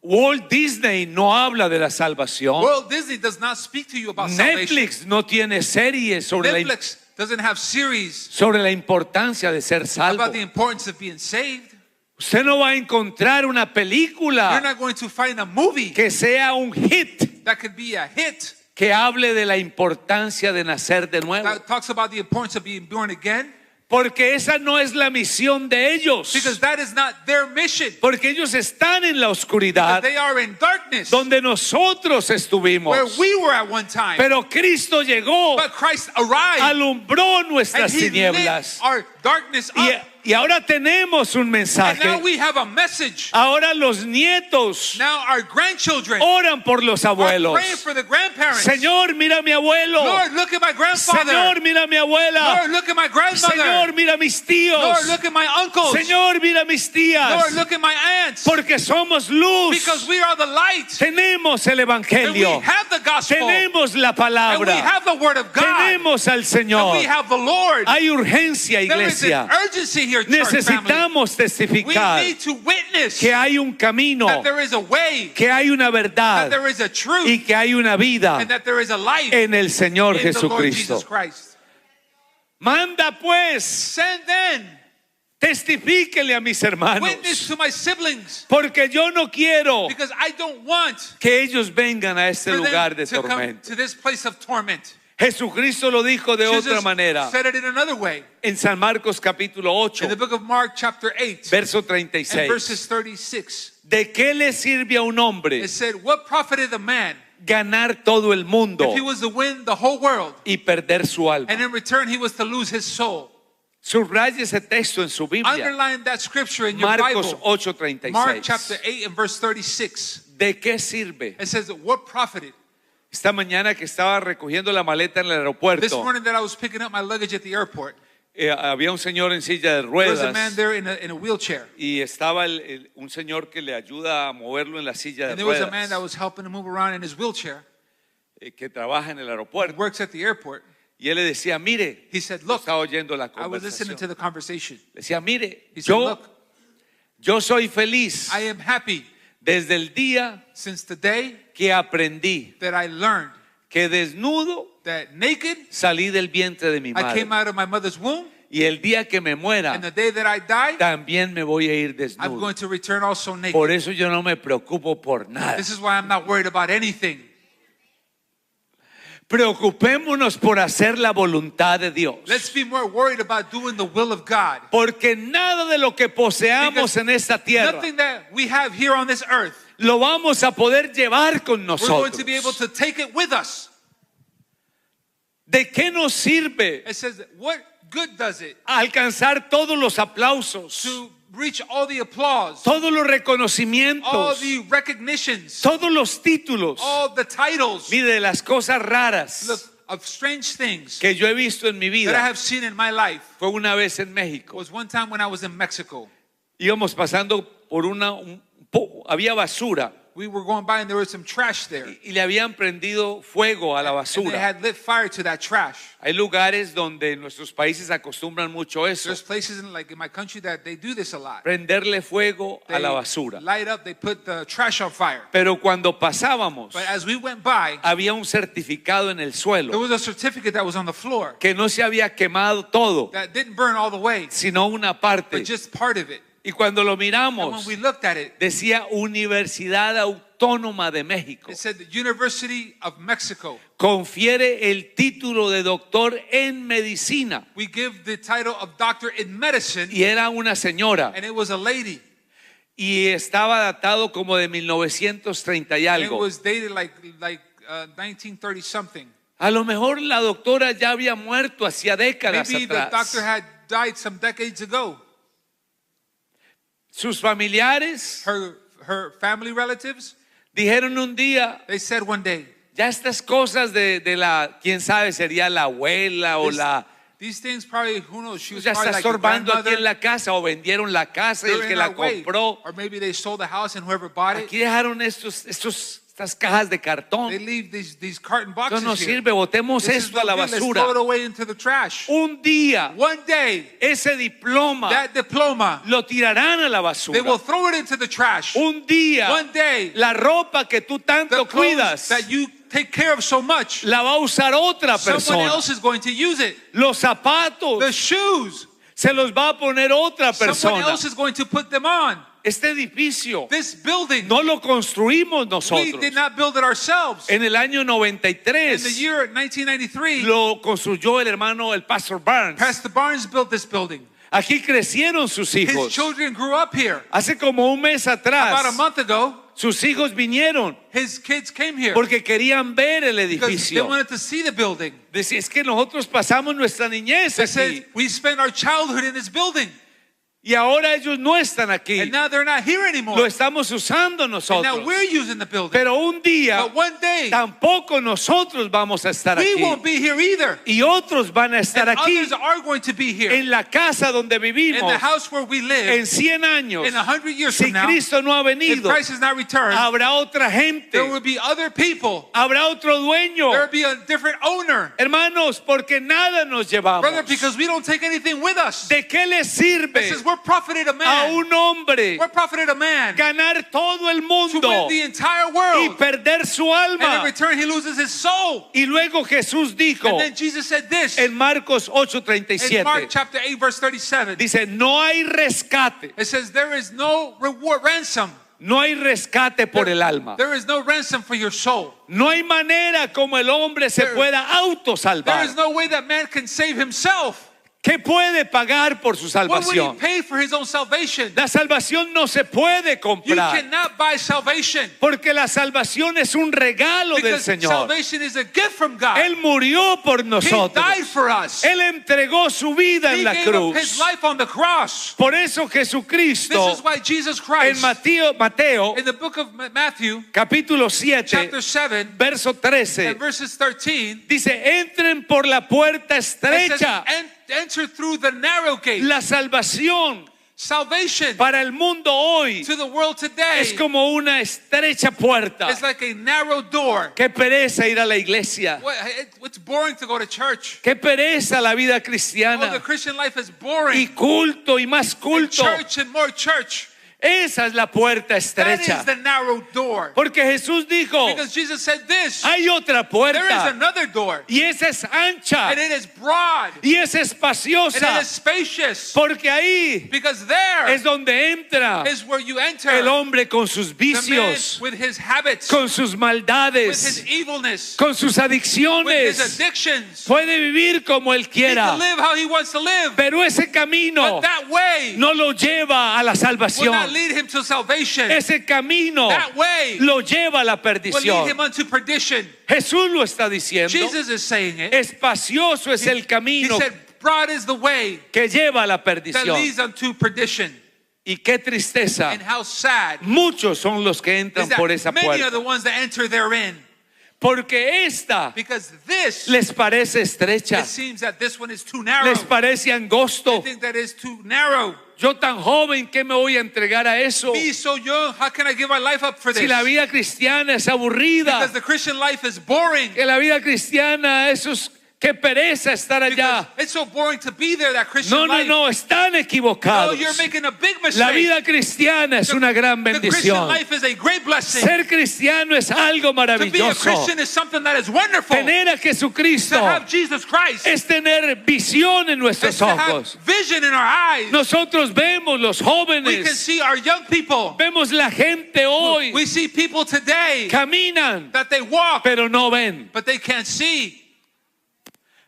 Walt Disney no habla de la salvación. Walt Disney does not speak to you about salvation. Netflix no tiene series sobre Netflix doesn't have series la importancia de ser salvo. about the importance of being saved. Usted no va a encontrar una You're película not going to find a movie que sea un hit that could be a hit que hable de la importancia de nacer de nuevo. that talks about the importance of being born again, Porque esa no es la misión de ellos. because that is not their mission. Porque ellos están en la oscuridad They are in darkness donde nosotros where estuvimos. we were at one time. Pero Cristo llegó, But Christ arrived alumbró and nuestras He lit tinieblas. our darkness up. Y ahora tenemos un And now mensaje. we have a message. Ahora los nietos Now our grandchildren oran por los are abuelos. praying for the grandparents. Señor, mira a mi abuelo. Lord, look at my grandfather. Señor, mira a mi abuela. Lord, look at my grandmother. Señor, mira a mis tíos. Lord, look at my uncles. Señor, mira a mis tías. Lord, look at my aunts. Porque somos luz. Because we are the light. Tenemos el And we evangelio. have the gospel. Tenemos la And we palabra. have the word of God. Tenemos al And Señor. we have the Lord. Hay urgencia, There is an iglesia. urgency here, church family. Necesitamos We testificar need to witness que hay un camino, that there is a way, que hay una that verdad there is a truth, y que hay una vida and that there is a life en el Señor in the Lord Jesucristo. Jesus Christ. Manda pues, Send then, testifíquele a mis hermanos, witness to my siblings, porque yo no quiero because I don't want que ellos vengan a este for lugar them de to come tormento. to this place of torment. Jesucristo lo dijo de otra Jesus manera said it in another way. en San Marcos capítulo 8, In the book of Mark chapter 8 verso and 36. verses 36, ¿De qué le sirve a un hombre it said, what profited a man ganar todo el mundo if he was to win the whole world, y perder su alma? and in return he was to lose his soul? Subraye ese texto en su Biblia. Underline that scripture in your Marcos Bible. 8:36. Mark chapter 8 and verse 36. ¿De qué sirve? It says, what profited? Esta mañana que estaba recogiendo la maleta en el This aeropuerto, morning that I was picking up my luggage at the airport, había un señor en silla de there was a man ruedas there in a wheelchair. y estaba un señor que le ayuda a moverlo en la silla And de there was a man that ruedas, was helping him move around in his wheelchair, que trabaja en el aeropuerto. works at the airport. Y él le decía, mire, He said, yo look, estaba oyendo la I was listening to conversación. the conversation. Le decía, mire, He said, look, yo soy feliz I am happy desde el día since the day que aprendí that I learned que desnudo that naked salí del vientre de mi I came madre. out of my mother's womb, Y el día que me muera, and the day that I die, también me voy a ir I'm desnudo. going to return also naked. Por eso yo no me preocupo por nada. This is why I'm not worried about anything. Preocupémonos por hacer la voluntad de Dios. Let's be more worried about doing the will of God. Porque nada de lo que poseamos Because en esta tierra nothing that we have here on this earth, lo vamos a poder llevar con we're going nosotros. to be able to take it with us. ¿De qué nos sirve It says, what good does it alcanzar todos los aplausos, to reach all the applause, todos los all reconocimientos, the recognitions, todos los títulos? all the titles Mire, las cosas raras of strange things que yo he visto en mi that I vida have seen in my life? fue una vez en México. Was one time when I was in Mexico. Íbamos pasando por había basura We were going by and there was some trash there. y le habían prendido fuego a la And they basura. had lit fire to that trash. Hay lugares donde en nuestros países acostumbran mucho eso, There's places like in my country that they do this a lot. prenderle fuego a They la basura. light up, they put the trash on fire. Pero cuando pasábamos, But as we went by, había un certificado en el there suelo was a certificate that was on the floor que no se había quemado todo, that didn't burn all the way, sino una parte. but just part of it. Y cuando lo And when miramos, we looked at it, decía Universidad Autónoma de México. it said the University of Mexico. Confiere el título de doctor en medicina. We give the title of doctor in medicine, Y era una señora. and it was a lady. Y estaba datado como de 1930 y And it algo. was dated like 1930 something. A lo mejor la doctora ya había muerto hacía décadas Maybe the atrás. doctor had died some decades ago. Sus familiares Her family relatives, dijeron un día, they said one day, ya estas cosas de la, quién sabe, sería la abuela o these things probably, who knows, she was ya probably está like the estorbando aquí grandmother. en la casa o vendieron la casa y They're el que in la our way. compró. Or maybe they sold the house and whoever bought it, Aquí dejaron estas cajas de they cartón. leave these carton Esto boxes no here. sirve, botemos This is esto a no la good. Let's throw it basura. away into the trash. Un día One day, ese diploma that diploma, lo tirarán a la they will basura. throw it into the trash. Un día One day, la ropa que tú the tanto clothes cuidas that you take care of so much, la va a usar otra someone persona. else is going to use it. Los zapatos The shoes, se los va a poner otra someone persona. else is going to put them on. Este edificio This building, no lo construimos we nosotros. did not build it ourselves. En el año In the 93 year 1993, lo construyó el pastor Barnes. Pastor Barnes built this building. Aquí crecieron sus His hijos. children grew up here. Hace como un mes About a atrás, month ago, sus hijos vinieron his kids came here porque querían ver el because they edificio. wanted to see the building. Decía, es que nosotros pasamos nuestra niñez They aquí said, we spent our childhood in this building, y ahora ellos no están aquí. and now they're not here anymore. Lo estamos usando And now nosotros. we're using the building. Pero un día But one day, tampoco nosotros vamos a estar we aquí. won't be here either. Y otros van a estar And aquí others are going to be here. en la casa donde In vivimos the house where we live, en 100 años. in 100 years Si from now, Cristo no ha if venido, Christ has not returned, habrá otra gente, there will be other people. habrá otro dueño. There will be a different owner. Hermanos, porque nada nos llevamos. Brother, because we don't take anything with us. ¿De qué le It sirve says we're profited a a man. un hombre We're profited a man ganar todo el to mundo win the entire y world. perder su And in alma? return, he loses his soul. Y luego Jesús dijo And then Jesus said this en Marcos in Mark 8:37, chapter 8, verse 37. dice, no hay rescate, It says, there is no reward, ransom. no hay rescate por el alma. There is no ransom for your soul. No hay manera como el hombre se There- pueda There autosalvar. is no way that man can save himself. ¿Qué puede pagar por su What would he salvación? pay for his own salvation? La salvación no se puede You comprar cannot buy salvation porque la salvación es un regalo del because Señor. salvation is a gift from God. Él murió por He nosotros. died for us. Él entregó su vida He en la gave up his cruz. life on the cross. Por eso This Jesucristo is why Jesus en Christ, Mateo in the book of Matthew, capítulo 7, chapter 7, verso 13, and verses 13, dice, entren por la puerta it says, estrecha. enter through the narrow gate. La salvación Salvation para el mundo hoy to the world today es como una estrecha puerta. is like a narrow door. Qué pereza ir a la iglesia. It's boring to go to church. Qué pereza la vida Oh, the cristiana. Christian life is Y boring. culto y más And culto. church and more church. Esa es la puerta That is estrecha. the narrow door. Porque Jesús dijo, Because Jesus said this. hay otra There is puerta another door. y esa es ancha And it is broad. y es And it espaciosa. is spacious. Porque ahí Because there es donde entra is where you enter. el hombre con sus The man vicios, with his habits, con sus with maldades, his evilness, con sus with his adicciones. addictions. Puede vivir como él He can quiera, live how he wants to live. pero ese camino But that way no lo lleva a la will salvación. not lead him to salvation. Ese camino That way lo lleva a la will lead perdición. him unto perdition. Jesús lo está diciendo. Jesus is saying it. Espacioso es el He camino said, broad is the way que lleva a la that perdición. leads unto perdition. Y qué tristeza. And how sad Muchos son los que is entran por that esa many are puerta. the ones that enter therein. Porque esta Because this, les parece it estrecha, seems that this one is too narrow. les parece I angosto. think that is too narrow. Yo tan joven, ¿qué me voy a entregar a eso? Me so young, how can I give my life up for this? Si la vida cristiana es aburrida, Because the Christian life is boring. que la vida cristiana, eso es, qué pereza estar Because allá. it's so boring to be there, that Christian No, no, life. no, están No, equivocados. you're making a big mistake. La vida cristiana es una gran The Christian bendición. life is a great blessing. Ser cristiano es algo To be a maravilloso. Christian is something that is wonderful. Tener a To Jesucristo have Jesus Christ es tener visión en is nuestros to have ojos. vision in our eyes. Nosotros vemos los We can jóvenes, see our young people. vemos la gente hoy, We see people today caminan, that they walk, pero no ven. but they can't see.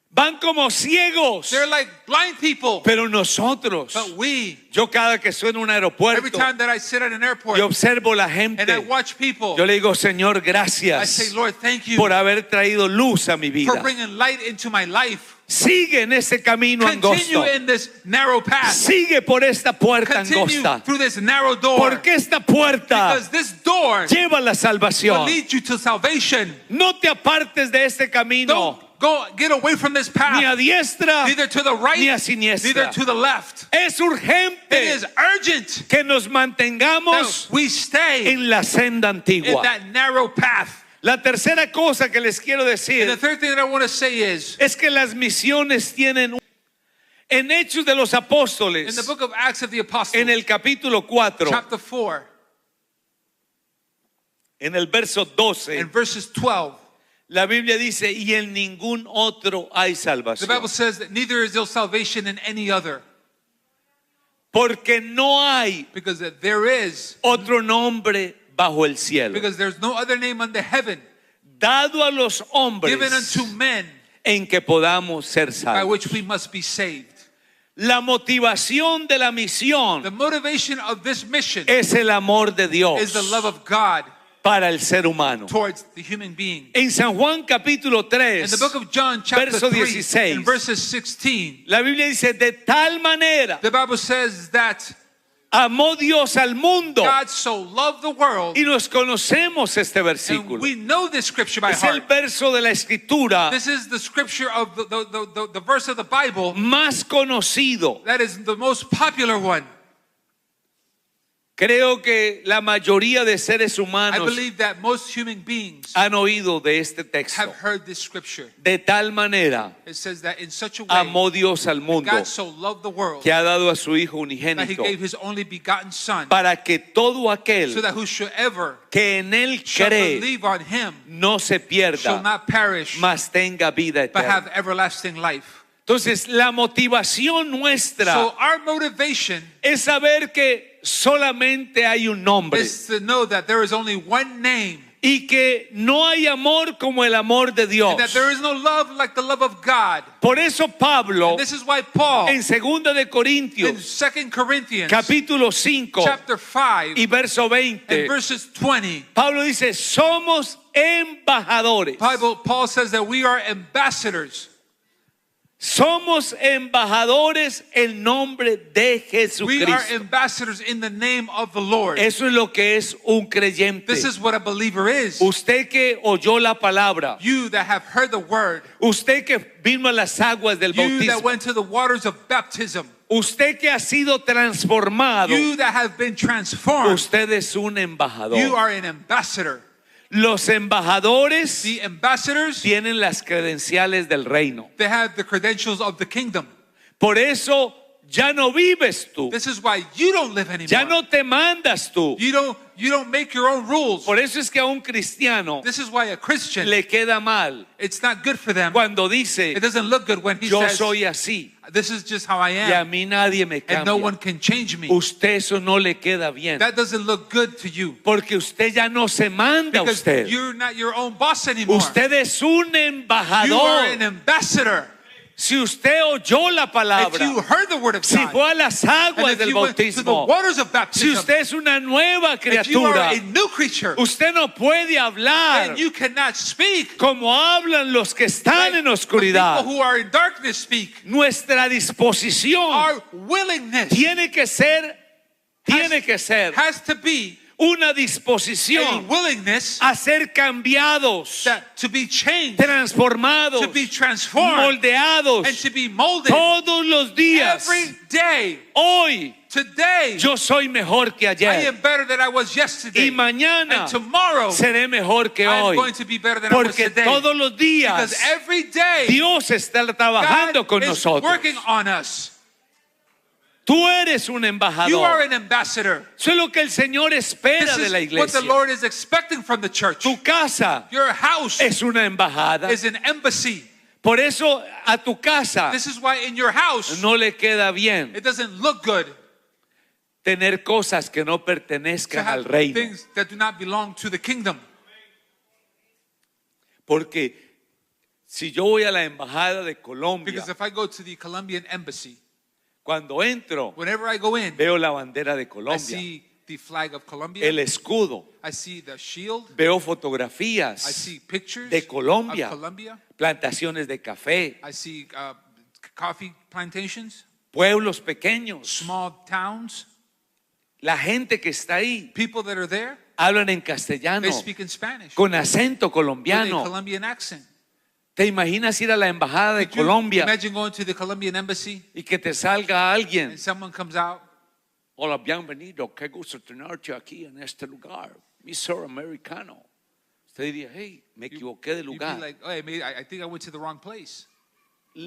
Van como ciegos, They're like blind people. pero nosotros, But we, yo cada que sueno un every aeropuerto time that I sit at an airport y observo la and I gente, watch people, yo le digo, Señor, I say, gracias Lord, thank you por haber traído luz a mi for vida. bringing light into my life. Sigue en ese camino Continue angosto. in this narrow path. Sigue por esta puerta Continue angosta. through this narrow door. Porque esta puerta Because this door lleva la will salvación. lead you to salvation. No te apartes de este camino, Don't go get away from this ni a path. diestra Neither to the right, ni a siniestra. neither to the left. Es It urgente is urgent que nos mantengamos that we stay en la senda in antigua. that narrow path. La tercera cosa que les quiero And the decir third thing that I want to say is, es que las misiones tienen en Hechos de los in the Apóstoles, book of Acts of the Apostles, en el capítulo 4, chapter 4, en el verso 12, and verses 12, la Biblia dice, y en ningún otro hay the salvación. Bible says that neither is there salvation in any other, Porque no hay because that there is, otro nombre bajo el cielo because there's no other name under heaven dado a los given hombres unto men en que podamos ser by salvos. which we must be saved. La motivación de la The misión motivation of this mission es el amor de Dios is the love of God para el ser humano. towards the human being. En San Juan capítulo In 3, the book of John, chapter verso 3, 16. and verses 16, la Biblia dice, de tal manera the Bible says that amó Dios al mundo. God so loved the world, Y nos conocemos este and versículo. we know this scripture by Es el heart. verso de la escritura This is the scripture of the verse of the Bible más conocido. that is the most popular one. Creo que la mayoría de seres I humanos believe that most human beings han oído de este texto. have heard this scripture. De tal manera It says that in such a way, amó Dios al mundo God so loved the world que ha dado a su Hijo that He unigénito gave His only begotten Son, para que todo so aquel that whosoever que en Él shall cree believe on Him no se shall pierda, not perish, mas tenga vida but eterna. have everlasting life. Entonces, la motivación nuestra So our motivation es saber que solamente hay un nombre is to know that there is only one name, y que no hay amor como el amor de Dios. and that there is no love like the love of God. Por eso Pablo This is why Paul en 2 de in Corintios 2 Corinthians capítulo 5 chapter 5 y verso and 20, verses 20, Pablo dice, somos embajadores. Paul says that we are ambassadors. Somos embajadores en nombre de We are Jesucristo. ambassadors in the name of the Lord. Eso es lo que es un creyente. This is what a believer is. Usted que oyó la palabra, You that have heard the word, usted que vino a las aguas del you that bautismo, went to the waters of baptism, usted que ha sido transformado, you that have been transformed, usted es un embajador. you are an ambassador. Los embajadores The ambassadors, tienen las credenciales del reino. they have the credentials of the kingdom. Por eso ya no vives tú, This is why you don't live ya anymore. no te mandas tú. You don't make your own rules. Por eso es que a un cristiano This is why a Christian, le queda mal it's not good for them. cuando dice, It doesn't look good when he yo says, soy así this is just how I y a am, mí nadie me and no one cambia. can change me. Usted eso no le queda bien, That doesn't look good to you. porque usted ya no se manda Because usted. you're not your own boss anymore. Usted es un You are an embajador. ambassador. Si usted oyó la If palabra, you heard the word of si God, fue a las and aguas if del you went to the bautismo, waters of si baptism, usted es una nueva if you are criatura, a new creature, usted no puede hablar and you cannot speak como hablan los que están like en the oscuridad. people who are in darkness speak. Nuestra disposición Our willingness tiene que ser has to be una a disposición willingness a ser cambiados, to be changed, transformados, to be transformed, moldeados and to be molded todos los días. every day. Hoy Today, yo soy mejor que I ayer am better than I was yesterday. y mañana And tomorrow, seré mejor que I am hoy, going to be better than I was porque today. todos los Because días every day, Dios está trabajando God con is nosotros. working on us. Tú eres un You are embajador. an ambassador. Eso es lo que el Señor espera This de la is what the iglesia. Lord is expecting from the church. Tu casa Your house es una embajada. is an embassy. Por eso a tu casa This is why in your house, no le queda bien it doesn't look good tener cosas que no to pertenezcan al have reino. things that do not belong to the kingdom. Porque si yo voy a la embajada de Colombia, Because if I go to the Colombian embassy, cuando entro, whenever I go in, veo la bandera de I Colombia, see the flag of Colombia. el escudo, I see the shield. veo I fotografías, see pictures de Colombia. of Colombia. plantaciones de café, I see coffee plantations, pueblos pequeños. small towns. La gente que está ahí People that are there, hablan en castellano, they speak in Spanish con acento with a colombiano. Colombian accent. ¿Te imaginas ir a la embajada de Could you Colombia imagine going to the Colombian embassy y que te salga alguien? and someone comes out? Hola, bienvenido, qué gusto tenerte aquí en este lugar, Mr. Americano. Usted diría, hey, me equivoqué de You'd be lugar. like, oh, I think I went to the wrong place.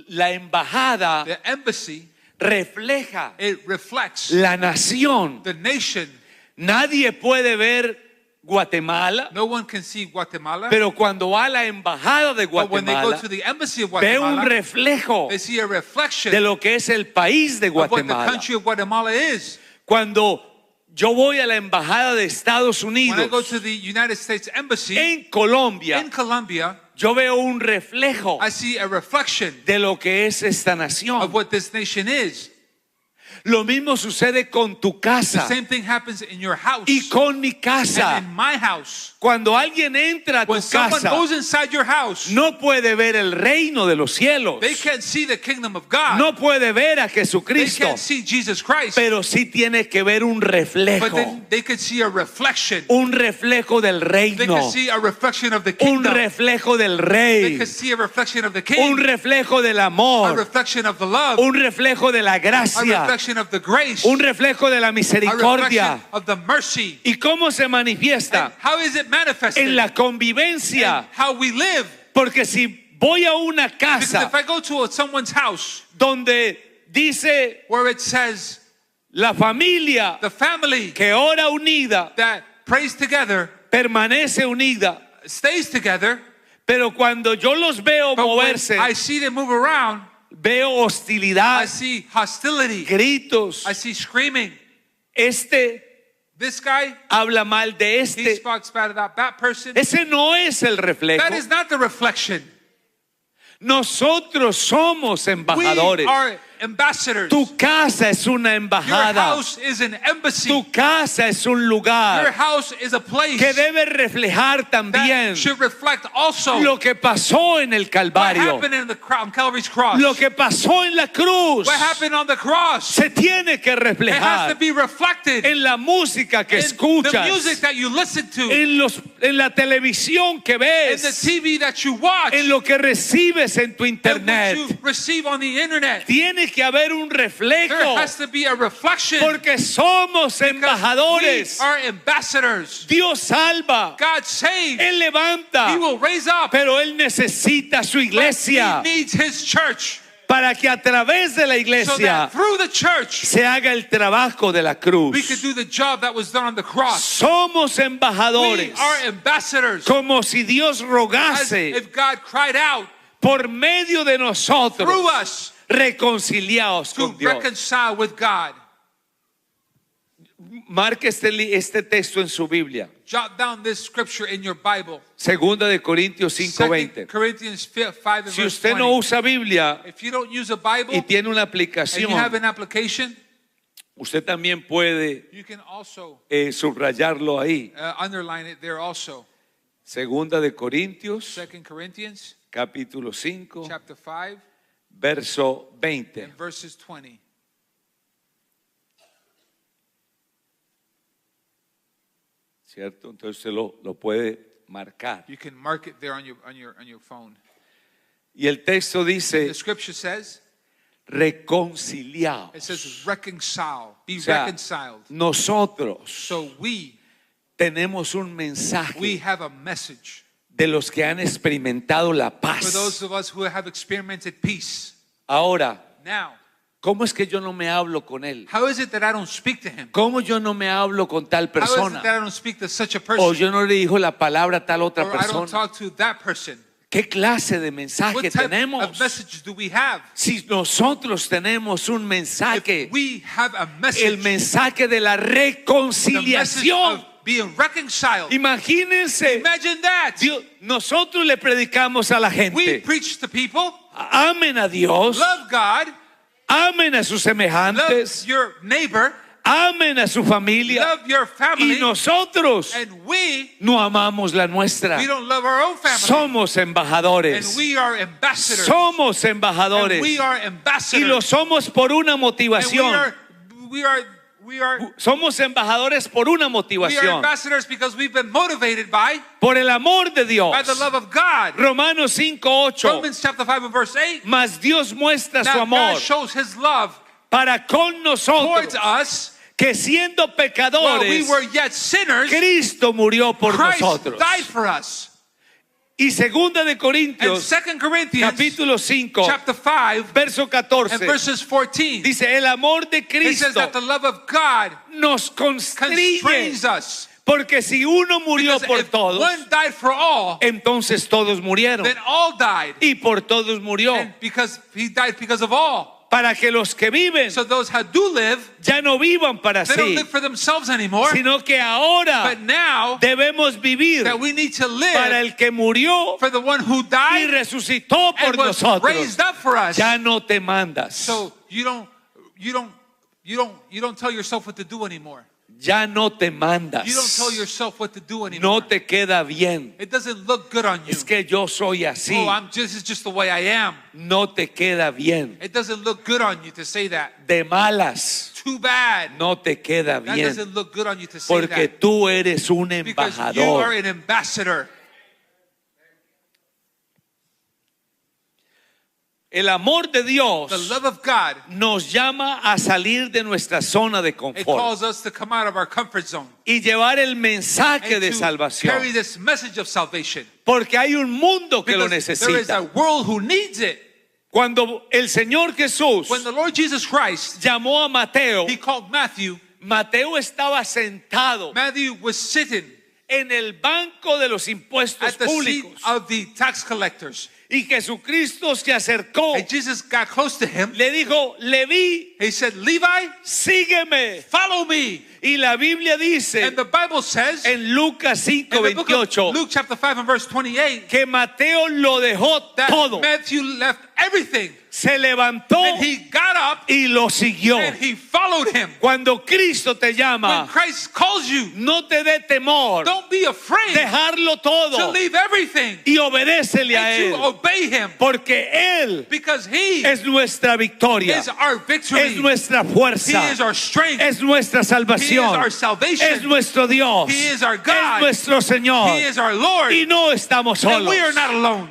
La embajada The embassy, refleja it reflects la nación. the nation. Nadie puede ver Guatemala, No one can see Guatemala, pero cuando va a la embajada de but when they go Guatemala, to the embassy of ve un Guatemala, reflejo they see a reflection de lo que es el país de of what the Guatemala. country of Guatemala is. Cuando yo voy a la embajada de Estados When I go Unidos to the United States embassy en Colombia, in Colombia, yo veo un reflejo I see a reflection de lo que es esta of nación. what this nation is. Lo mismo sucede con tu The casa same thing happens in your house y con mi and casa. in my house. Cuando alguien entra a tu When someone casa, goes inside your house, no puede ver el reino de los cielos, they can't see the kingdom of God. no puede ver a They Jesucristo, can't see Jesus Christ. pero sí tiene que ver un But reflejo, then they could see a reflection. un reflejo del They reino, could see a reflection of the un kingdom. reflejo del They rey, could see a reflection of the un king. reflejo del A amor, reflection of the love. un reflejo de la A gracia, reflection of the grace. un reflejo de la A misericordia. reflection of the mercy. ¿Y cómo se And manifiesta? how is it manifested? En la And convivencia. how we live. Porque si voy a una Because if casa I go to someone's house donde dice where it says la familia the family que ora unida, that prays together permanece unida, stays together, pero cuando yo los veo but when moverse, I see them move around, veo I hostilidad, see hostility. gritos. I see screaming. This This guy, habla mal de he este. speaks bad about that person. Ese no es el reflejo. That is not the reflection. Nosotros somos We embajadores. are ambassadors. Tu casa es una Your embajada. house is an embassy. Tu casa es un Your lugar house is a place que debe reflejar también that should reflect also lo que pasó en el what Calvario, happened in the on Calvary's cross. lo que pasó en la cruz. What happened on the cross. Se tiene que It has to reflejar be reflected en la música que in the escuchas, music that you listen to, en la televisión que in the ves, TV that you watch, en lo que recibes en tu and what internet. you receive on the internet. Tiene que haber un There reflejo has to be a reflection. porque somos We embajadores. are ambassadors. Dios salva, God saves. Él levanta, He will raise up. pero Él necesita su iglesia He needs His church. para que a través de la So iglesia that through the church, se haga el trabajo de la we could cruz. do the job that was done on the cross. Somos We embajadores, are ambassadors. como si Dios As rogase if God cried out por medio de nosotros, through us reconciliados to con Dios. reconcile with God. Marque este texto en su Biblia. Jot down this scripture in your Bible. Segunda de Corintios 2 5:20. Corinthians 5 and Si verse usted 20. no usa Biblia If you don't use a Bible y tiene una and you have aplicación, an application, usted también puede you can also subrayarlo ahí. underline it there also. Segunda de Corintios, 2 Corinthians capítulo 5, chapter 5 verso 20. and verses 20. ¿cierto? Entonces usted lo puede marcar. You can mark it there on your phone. Y el texto dice, The scripture says, reconciliados. it says reconcile, be O sea, reconciled. nosotros So we tenemos un we mensaje have a message de los que han experimentado la for paz. those of us who have experimented peace. Ahora, Now, ¿cómo es que yo no me hablo con él? how is it that I don't speak to him? ¿Cómo yo no me hablo con tal How is it that persona? I don't speak to such a O person? yo no le digo la palabra a tal otra Or I don't persona. talk to that person? ¿Qué clase de mensaje What type tenemos? of message do we have? Si nosotros tenemos un mensaje, If we have a el message, mensaje de la the message reconciliación. of being reconciled. Imagínense, Imagine that. nosotros le predicamos a la We gente, preach to people, amen a Dios, love God, amen a sus love semejantes, your neighbor, amen a su familia, love your family, y nosotros and we no amamos la nuestra. don't love our own family. Somos And embajadores. we are ambassadors. Somos And embajadores. we are Y ambassadors. lo somos por una And motivación. we are Somos embajadores por una motivación. ambassadors because we've been motivated by Por el amor de Dios. the love of God. Romanos 5:8. Romans chapter 5 and verse 8. Mas Dios muestra su Now amor God shows his love para con towards nosotros, us que siendo while we pecadores, were yet sinners. Cristo murió por Christ nosotros. died for us. Y segunda de And Corintios, 2 Corinthians capítulo 5, chapter 5 verso and 14, verses 14. dice, el amor de It says Cristo that the love of God nos constriñe, constrains us. porque si uno murió Because por if todos, one died for all, entonces todos murieron. then all died. Y por todos murió, And because he died because of all. para que los que viven So those who do live, ya no vivan para they don't sí, live for themselves anymore. sino que ahora But now debemos vivir that we need to para live el que murió for the one who y died resucitó por and was nosotros. raised up for us. Ya no te mandas, So you don't tell yourself what to do anymore. ya no te mandas, You don't tell yourself what to do anymore. no te queda bien. It doesn't look good on you. Es que yo soy así, This is just the way I am. no te queda bien. It doesn't look good on you to say that. De malas, Too bad. no te queda That bien, doesn't look good on you to say porque that. tú eres un Because you are embajador. an ambassador. El amor de Dios The love of God, nos llama a salir de nuestra zona de it confort calls us to come out of our comfort zone y llevar el mensaje and de to salvación, carry this message of salvation. porque hay un mundo que lo Because there is a necesita. world who needs it. Cuando el Señor Jesús When the Lord Jesus Christ, llamó a Mateo, he called Matthew. Mateo estaba sentado Matthew was sitting en el banco de los impuestos at the seat públicos of the tax collectors. y Jesucristo se acercó, And Jesus got close to him. le dijo, Leví, He said, Levi, sígueme. follow me. Y la Biblia dice And the Bible says in en Lucas the book of 5:28 Luke chapter 5 and verse 28 que Mateo lo dejó that todo, Matthew left everything se levantó and he got up y lo siguió. and he followed him. Cuando Cristo te When llama, Christ calls you, no te dé temor, don't be afraid dejarlo to todo leave everything y obedécele a and to Él, obey him porque Él because he es nuestra victoria, is our victory. es nuestra He fuerza, is our strength. es nuestra He is salvación, our salvation. es nuestro Dios, He is our es God. nuestro Señor, He is our Lord. y no estamos And solos. we are not alone.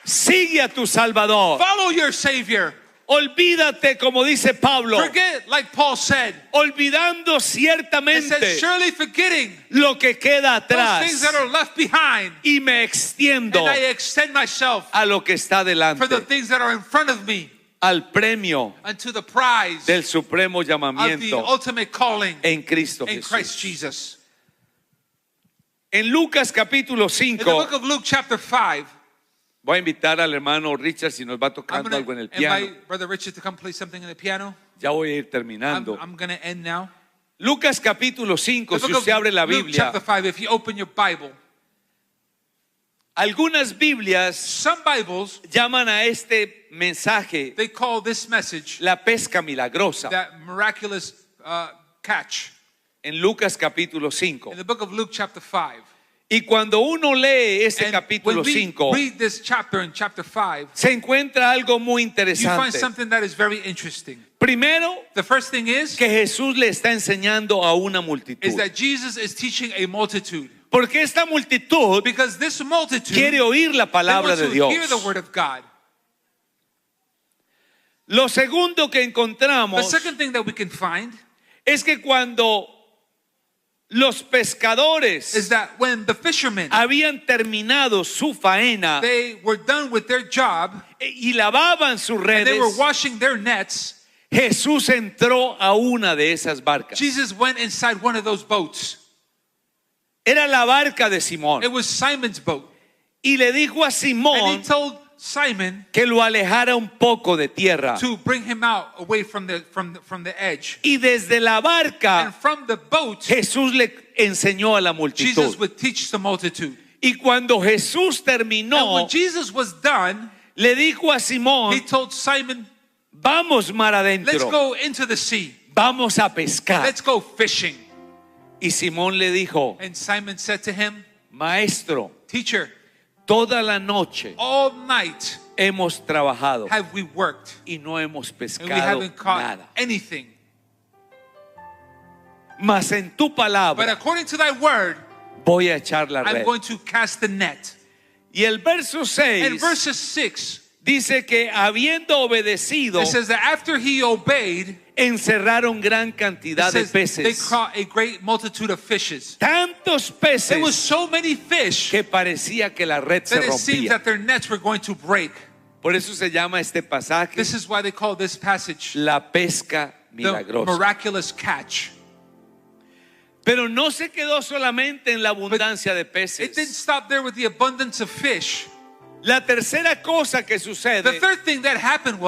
Sigue a tu Salvador. Follow your Savior. Olvídate, como dice Pablo, Forget, like Paul said. olvidando It ciertamente says, surely forgetting lo que queda those things that atrás are left behind, y me extiendo and I extend myself a lo que está for the delante, things that are in front of me, al premio unto the prize del supremo of the llamamiento ultimate calling en Cristo in Christ Jesús. Jesus. En Lucas capítulo In the book 5, of Luke chapter 5, voy a invitar al hermano Richard si nos va I'm tocando going algo en to el piano. invite Brother Richard to come play something on the piano. Ya voy a ir terminando. I'm going to end now. Lucas capítulo 5, The si book usted abre la of Luke Biblia, chapter 5, if you open your Bible, algunas Biblias some Bibles, llaman a este mensaje they call this message la pesca milagrosa. that miraculous catch. En Lucas capítulo 5. In the book of Luke chapter 5, Y cuando uno lee este And capítulo when we 5, read this chapter in chapter 5, se encuentra algo muy you find interesante. something that is very interesting. Primero, The first thing is que Jesús le está enseñando a una multitud. that Jesus is teaching a multitude. Porque esta multitud Because this multitude, quiere oír la they palabra want de to Dios. hear the word of God. Lo segundo que The encontramos second thing that we can find es que cuando los pescadores is that when the fishermen, habían terminado su faena they were done with their job y lavaban sus and they were redes, washing their nets, Jesús entró a una de esas barcas. Jesus went inside one of those boats. Era la barca de Simón. It was Simon's boat. Y le dijo a And Simón he told Simon que lo alejara un poco de tierra. to bring him out away from the edge. Y desde la And barca from the boat, Jesús le enseñó a la Jesus multitud. would teach the multitude. Y cuando Jesús And terminó, when Jesus was done, le dijo a he Simón, told Simon, vamos mar let's adentro, go into the sea. vamos a pescar. Let's go fishing. Y Simón le dijo, And Simon said to him, maestro, teacher, toda la noche all night hemos trabajado have we worked y no hemos and we pescado haven't caught nada. anything. Mas en tu But palabra according to thy word, voy a echar la I'm red. going to cast the net. Y el verso And 6 verse 6, dice que habiendo obedecido, it says that after he obeyed, encerraron gran it cantidad de says they peces. caught a great multitude of fishes. Tantos There was peces so many fish que parecía que la red se that it seemed rompía. that their nets were going to break. Por eso se llama este pasaje This is why they call this passage la pesca the milagrosa. miraculous catch. Pero no se quedó solamente en la abundancia de It didn't peces. stop there with the abundance of fish. La tercera cosa que The sucede third thing that happened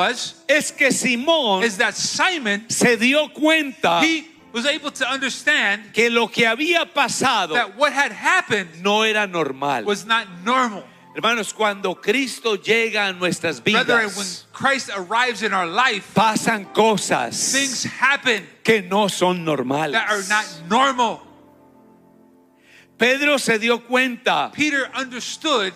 es que Simón is that Simon, se dio cuenta he was able to understand que lo que había pasado that what had happened no era normal. was not normal. Hermanos, cuando Cristo llega a nuestras Brethren, when vidas, Christ arrives in our life, pasan cosas things happen que no son normales. that are not normal. Pedro se dio cuenta Peter understood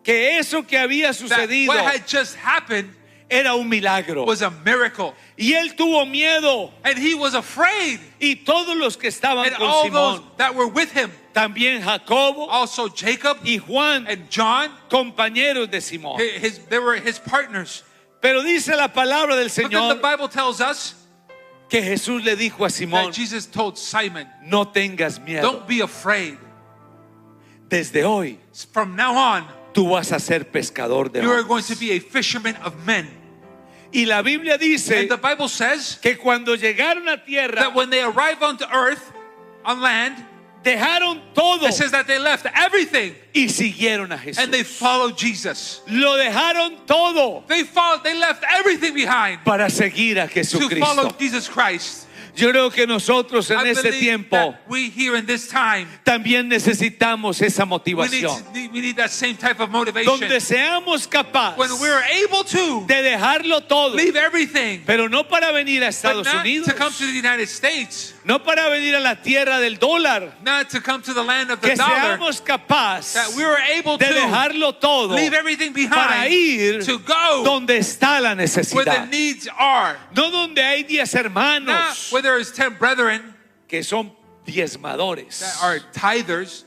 que eso que había that sucedido what had just happened era un milagro. was a miracle. Y él tuvo miedo. And he was afraid. Y todos los que estaban And con all those Simón, that were with him, también Jacobo also Jacob y Juan, and John, compañeros de Simón. they were his partners. Pero dice la palabra del But then the Señor Bible tells us que Jesús le dijo a that Simón, Jesus told Simon, no tengas miedo. don't be afraid. Desde hoy From now on, tú vas a ser pescador de you are hombres. going to be a fisherman of men. Y la Biblia dice And the Bible says que cuando llegaron a tierra, that when they arrived onto earth, on land, dejaron todo it says that they left everything y siguieron a Jesús. and they followed Jesus. Lo dejaron todo They left everything behind para seguir a to follow Jesucristo. Jesus Christ. Yo creo que nosotros en I este believe tiempo that we here in this time, también necesitamos esa we motivación. need that same type of motivation. Donde seamos capaces When we're able to de dejarlo todo, leave everything, pero no para venir a but Estados not Unidos, to come to the United States, no para venir a la tierra del dólar, not to come to the land of the que dollar, seamos capaces that we were able de to dejarlo todo leave everything para behind ir to go donde está la where the necesidad. needs are, No donde hay 10 not hermanos where there is 10 brethren que son diezmadores, that are tithers,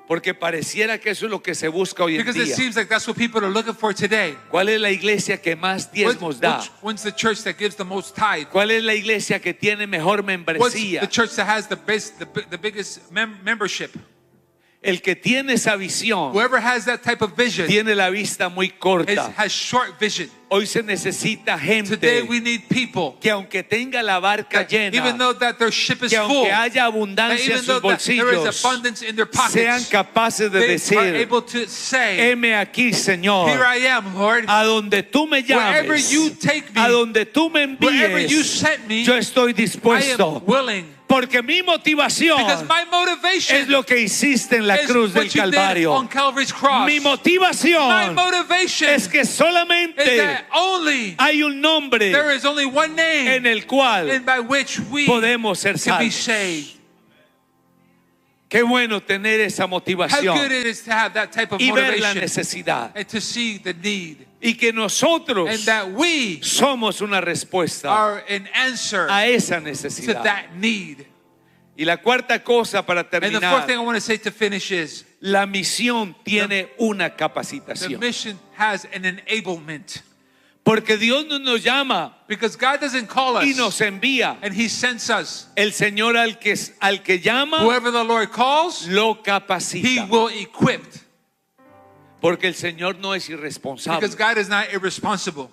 porque pareciera que eso es lo que se busca hoy en because it día. seems like that's what people are looking for today. ¿Cuál es la iglesia que más diezmos da? When's the church that gives the most tithe? ¿Cuál es la iglesia que tiene mejor What's membresía? the church that has the biggest membership? El que tiene esa visión Whoever has that type of vision tiene la vista muy corta. has short vision. Hoy se necesita Today gente we need people que aunque tenga la barca that even llena, though that their ship is que full, aunque haya that abundancia en even though sus that there is bolsillos, abundance in their sean pockets, capaces de they are decir, able to say, heme aquí, Señor, here I am, Lord. a donde tú me Wherever llames, you take me, a donde tú me wherever you envíes, sent me, yo estoy I dispuesto, am willing. porque mi Because motivación my motivation es lo que hiciste en la is cruz del what you did Calvario. on Calvary's cross. Mi My motivación motivation es que is solamente that only hay un nombre there is only one name en el cual and by which we podemos ser can be salvos. saved. Qué bueno tener esa How motivación good it is to have that type of y ver la motivation necesidad. and to see the need. Y que nosotros And that we somos una respuesta are an answer a esa to necesidad. that need. Y la cuarta cosa para And the fourth thing I terminar, want to say to finish is la misión tiene una the capacitación. mission has an enablement. Porque Dios no nos llama Because God doesn't call y us nos envía. and He sends us. El Señor al que llama Whoever the Lord calls, lo He capacita. will equip. Porque el Señor no es irresponsable. Because God is not irresponsible.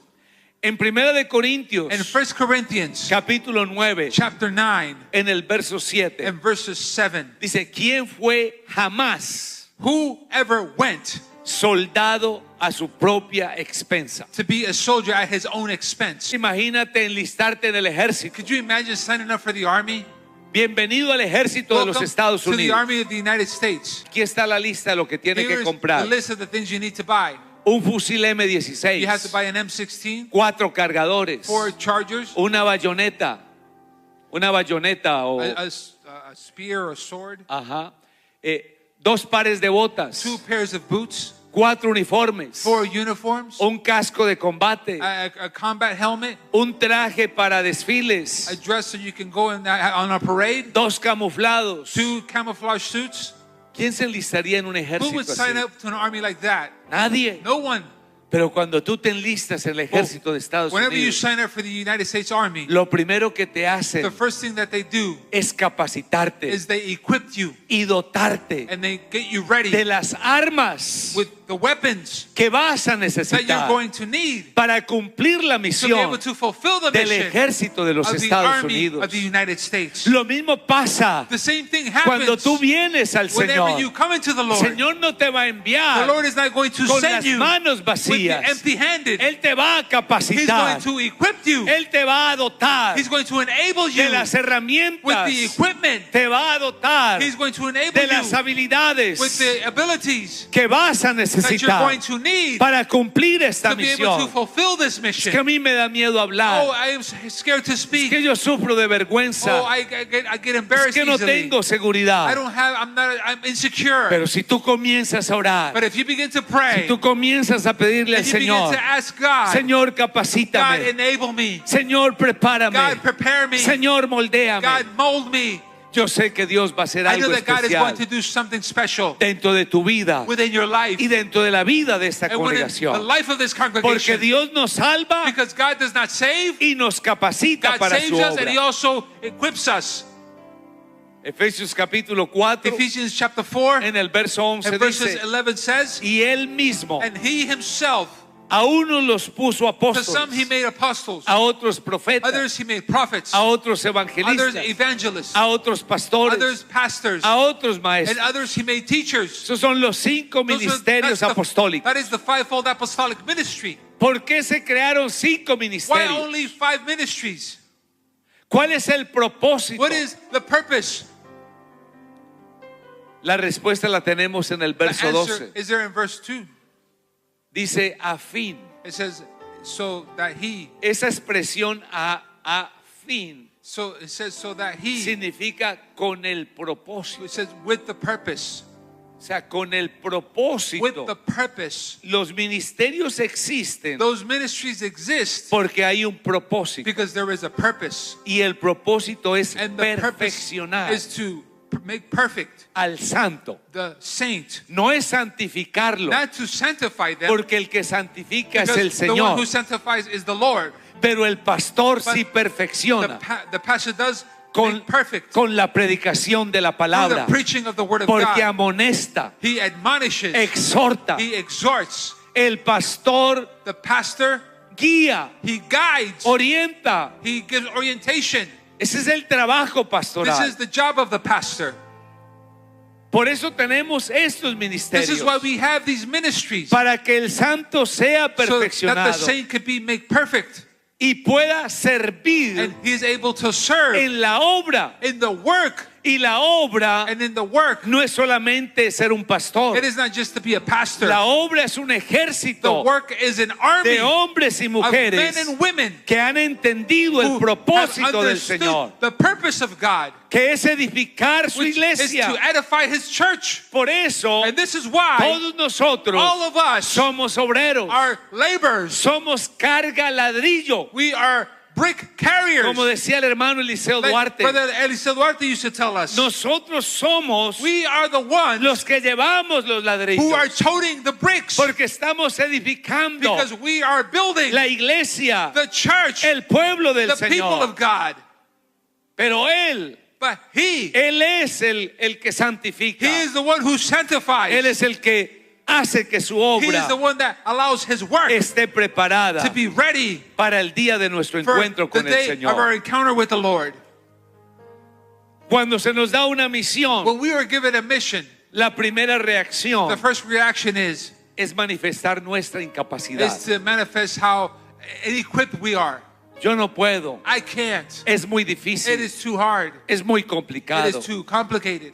En 1 de Corintios, In 1 Corinthians capítulo 9, chapter 9 en el verso 7, and verses 7, dice, ¿quién fue jamás whoever went soldado a su propia expensa? to be a soldier at his own expense? Imagínate enlistarte en el ejército. Could you imagine signing up for the army? Bienvenido al ejército de los Welcome Estados to the Unidos. army of the United States. Aquí está la lista de lo que tiene que Here's the comprar. list of the things you need to buy. Un fusil You have to M16, buy an M16, 4 cargadores, 4 chargers, una bayoneta o a spear or sword, ajá, 2 pares de botas, 2 pairs of boots, 4 uniformes, 4 uniforms, un casco de combate, a combat helmet, un traje para a desfiles, dress so you can go on a parade, 2 camuflados. 2 camouflage suits. ¿Quién se enlistaría en un Who ejército would así? sign up to an army like that? Nadie. No one. Pero cuando tú te enlistas en el ejército de Estados Whenever you Unidos, sign up for the United States Army, lo primero que te hacen the first thing that they do es capacitarte is they equip you y dotarte and they get you ready de las armas with the weapons que vas a that you're necesitar going to need para cumplir la to be misión able to fulfill the del mission ejército de los of the Estados army Unidos. of the United States. Lo mismo pasa The same thing cuando happens tú vienes al whenever you Señor. come into the El Lord. Señor no te va a The enviar Lord is not going to con send las you manos with the vacías. empty-handed. Él te va a He's capacitar. going to equip you. Él te va a dotar He's going to enable de you las with herramientas. the equipment. Te va a dotar He's going to enable de las you habilidades with the abilities que vas a that you're necesitar going to need para cumplir esta to be able to misión. fulfill this Es que a mission. mí me da miedo hablar. Oh, I am scared to Es speak. que yo sufro de Oh, vergüenza. I get Es embarrassed que no easily. tengo seguridad. I'm insecure. Pero si tú comienzas a orar, But if you begin to si pray, tú comienzas a pedirle al if you begin Señor, to ask God, Señor, God, capacítame. enable me. Señor, prepárame. God, prepare me. Señor, moldéame. God, mold me. Yo sé que Dios va a hacer I know algo that God is going especial to do something special dentro de tu vida within your life y dentro de la vida de esta and within the congregación. life of this Porque congregation. Dios nos salva Because God does not save, y nos capacita God para saves su us and He obra. also equips us. Efesios capítulo 4, Ephesians chapter 4 en el verso 11 and verses dice, 11 says, y Él mismo and He Himself, a unos los puso to some He apóstoles, made apostles, a otros profetas, others He made prophets, a otros others evangelistas, evangelists, a otros pastores, others pastors, a otros and maestros. others He made teachers. Esos son los 5 ministerios apostólicos. That is the fivefold apostolic ministry. ¿Por qué se crearon 5 Why ministerios? only 5 ministries? ¿Cuál es el propósito? What is the purpose? La respuesta la tenemos en el The verso answer 12. is there in verse 2. Dice a fin. It says, so that He, Esa expresión a fin so it says, so that He, significa con el propósito. it says, with the purpose, O sea, con el with the propósito. purpose. Los ministerios existen Those ministries exist porque hay un propósito. because there is a purpose. Y el propósito es And the purpose perfeccionar is to make perfect al santo. the saint, No es santificarlo, not to sanctify them, porque el que santifica es el because the one Señor. who sanctifies is the Lord. Pero el pastor sí But perfecciona The pastor does con, make perfect con la predicación de la through palabra, the preaching of the word of porque God. amonesta, He admonishes, exhorta. he exhorts. El pastor The pastor, guía, he guides, orienta. he gives orientation. Ese es el trabajo This pastoral. is the job of the pastor. Por eso tenemos estos This is why ministerios, we have these ministries, para que el santo sea so that the perfeccionado saint could be made perfect y pueda servir and he is able to serve en la obra in the work Y la obra And in the work, no es solamente ser un pastor. it is not just to be a pastor. La obra es un The ejército work is an army de hombres y of men mujeres and women que han entendido el who have propósito del understood Señor, the purpose of God, que es edificar su which is iglesia. to edify His church. Por eso, And this is why todos nosotros all of us somos obreros, are laborers. somos carga ladrillo, We are brick carriers. como decía el hermano Eliseo Like Duarte. Brother Eliseo Duarte used to tell us. Nosotros somos We are the ones los que llevamos los who are ladrillos, toting the bricks porque estamos edificando because we are building la iglesia, the church, el pueblo del the people Señor. of God. Pero Él But He es el que santifica. is the one who sanctifies. Él es el que hace que su He is the obra one that allows His work esté preparada to be ready para el día de nuestro for encuentro the con el day of our Señor. encounter with the Lord. Cuando se nos da una misión, When we are given a mission, la primera the reacción first reaction is es manifestar nuestra incapacidad. to manifest how ill-equipped we are. Yo no puedo, I can't. es muy It difícil, is too hard. es muy It complicado. is too complicated.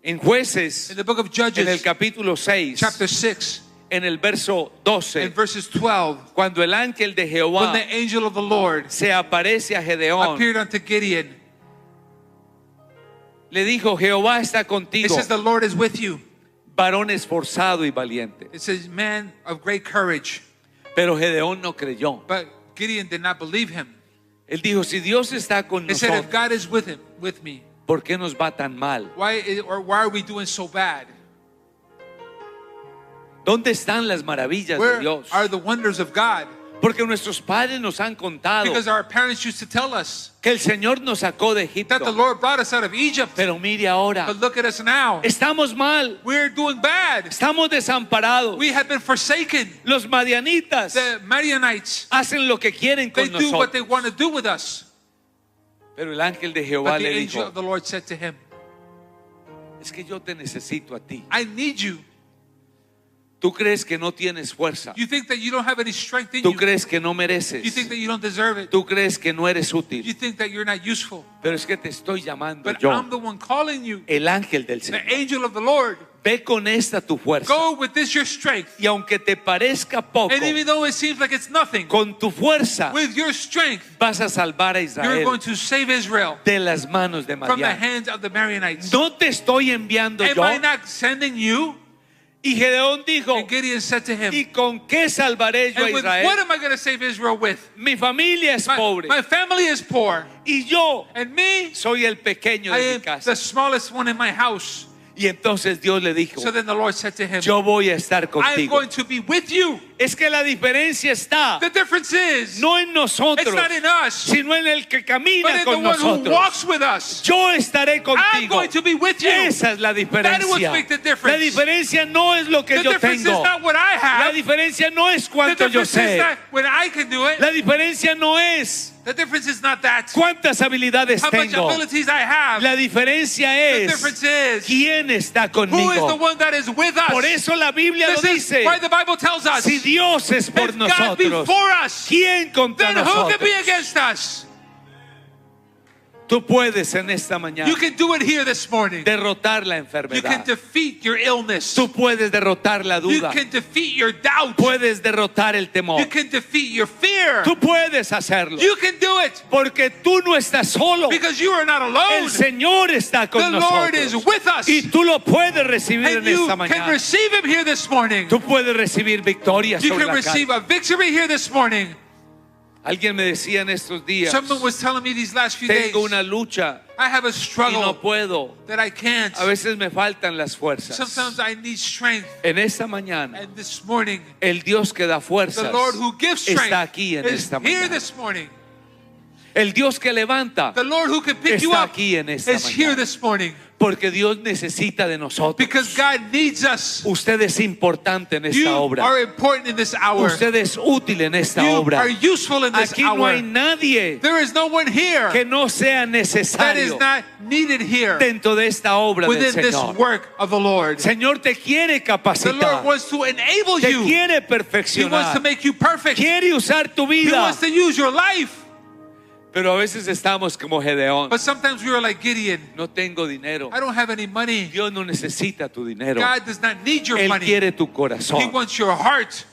En Jueces, In the book of en el Judges, capítulo 6, chapter 6, en el verso in 12, verses 12, cuando el ángel de when Jehová the angel of the Lord se aparece a Gedeón, appeared unto Gideon, le dijo: Jehová está it contigo, says the Lord is with you. varón esforzado y valiente. It says man of great courage. Pero Gedeón no creyó. But Gideon did not believe him. Él dijo: si Dios está con He said, if nosotros, God is with me, ¿por qué nos va tan mal? why are we doing so bad? ¿Dónde están las maravillas de Where Dios? are the wonders of God? Porque nuestros padres nos han contado Because our parents used to tell us que el Señor nos sacó de that the Egipto. Lord brought us out of Egypt. Pero mire ahora, But look at us now. estamos mal, We're doing bad. estamos desamparados. We have been forsaken. Los madianitas The Midianites, hacen lo que quieren they con do what they nosotros. want to do with us. Pero el ángel de Jehová But the le angel dijo: of the Lord said to him, es que yo te necesito a ti. I need you. ¿Tú crees que no tienes fuerza? You think that you don't have any strength in ¿Tú you. crees que no You mereces? think that you don't deserve it. ¿Tú crees que no eres You útil? think that you're not useful. Pero es que te estoy llamando But yo, I'm the one calling you. el ángel del The Señor. angel of the Lord. Ve con esta tu fuerza. Go with this your strength. Y aunque te parezca poco, And even though it seems like it's nothing, con tu fuerza with your strength, vas a salvar a you're Israel going to save Israel de las manos de from the Madián. hands of the Midianites. ¿No te estoy enviando Am yo? I not sending you? Y Gedeón dijo: And Gideon said to him, ¿y con qué salvaré yo a and with Israel? what am I going to save Israel with? Mi familia es pobre My family is poor. y yo And me, soy el pequeño I de mi am casa. the smallest one in my house. Y entonces Dios le dijo: So then the Lord said to him, yo voy a estar I'm contigo. going to be with you. Es que la diferencia está The difference is, no en nosotros, it's not in us, sino en el que but camina in the con one who nosotros. walks with us. Yo estaré I'm contigo. going to be with you. Esa es la That is diferencia. what makes the La difference. diferencia no es lo que The yo difference tengo. is not what I La have. diferencia no es The cuánto yo difference is sé. not when I can do it. La diferencia no es The difference is not that. cuántas habilidades How much tengo. abilities I have. La diferencia The es difference is quién está who is the conmigo. one that is with us. Por eso la Biblia lo This is dice. why the Bible tells us, Si Dios es por if God be nosotros, for us, ¿quién contra then who can nosotros? be against us? Tú puedes en esta mañana You can do it here this morning. derrotar la You can enfermedad. defeat your illness. Tú puedes derrotar la You duda. can defeat your doubt. Puedes derrotar el temor. You can defeat your fear. Tú puedes hacerlo. You can do it Porque tú no estás solo. because you are not alone. El Señor está con The Lord is nosotros. with us. Y tú lo puedes recibir And en you esta can mañana. receive Him here this morning. Tú puedes recibir victoria You sobre can la receive carga. a victory here this morning. Alguien me decía en estos días: Someone was telling me these last few days, tengo una lucha I have a y no struggle puedo. that I can't. A veces me faltan las fuerzas. Sometimes I need strength. En esta mañana, And this morning, el Dios que da the fuerzas Lord who gives está strength aquí en is esta here mañana. this morning. El Dios que levanta The Lord who can pick you está up aquí en esta is here mañana. this morning. Porque Dios necesita de nosotros. Because God needs us. Usted es importante en You esta obra. are important in this hour. Usted es útil en esta You obra. are useful in this Aquí no hour. hay nadie There is no one here que no sea that is necesario not needed here dentro de esta obra del within this Señor. work of the Lord. Señor te quiere The Lord capacitar, wants to enable te you. quiere He wants to perfeccionar, make you perfect. quiere usar tu He vida. wants to use your life. Pero a veces estamos como Gedeón. But sometimes we are like Gideon. No tengo dinero. I don't have any money. Dios no necesita tu dinero. God does not need your Él money. quiere tu He corazón. wants your heart.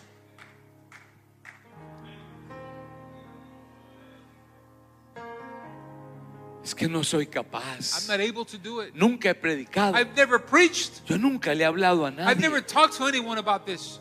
Es que no soy I'm capaz. not able to do it. Nunca he predicado. I've never preached. Yo nunca le he hablado a I've never nadie. talked to anyone about this.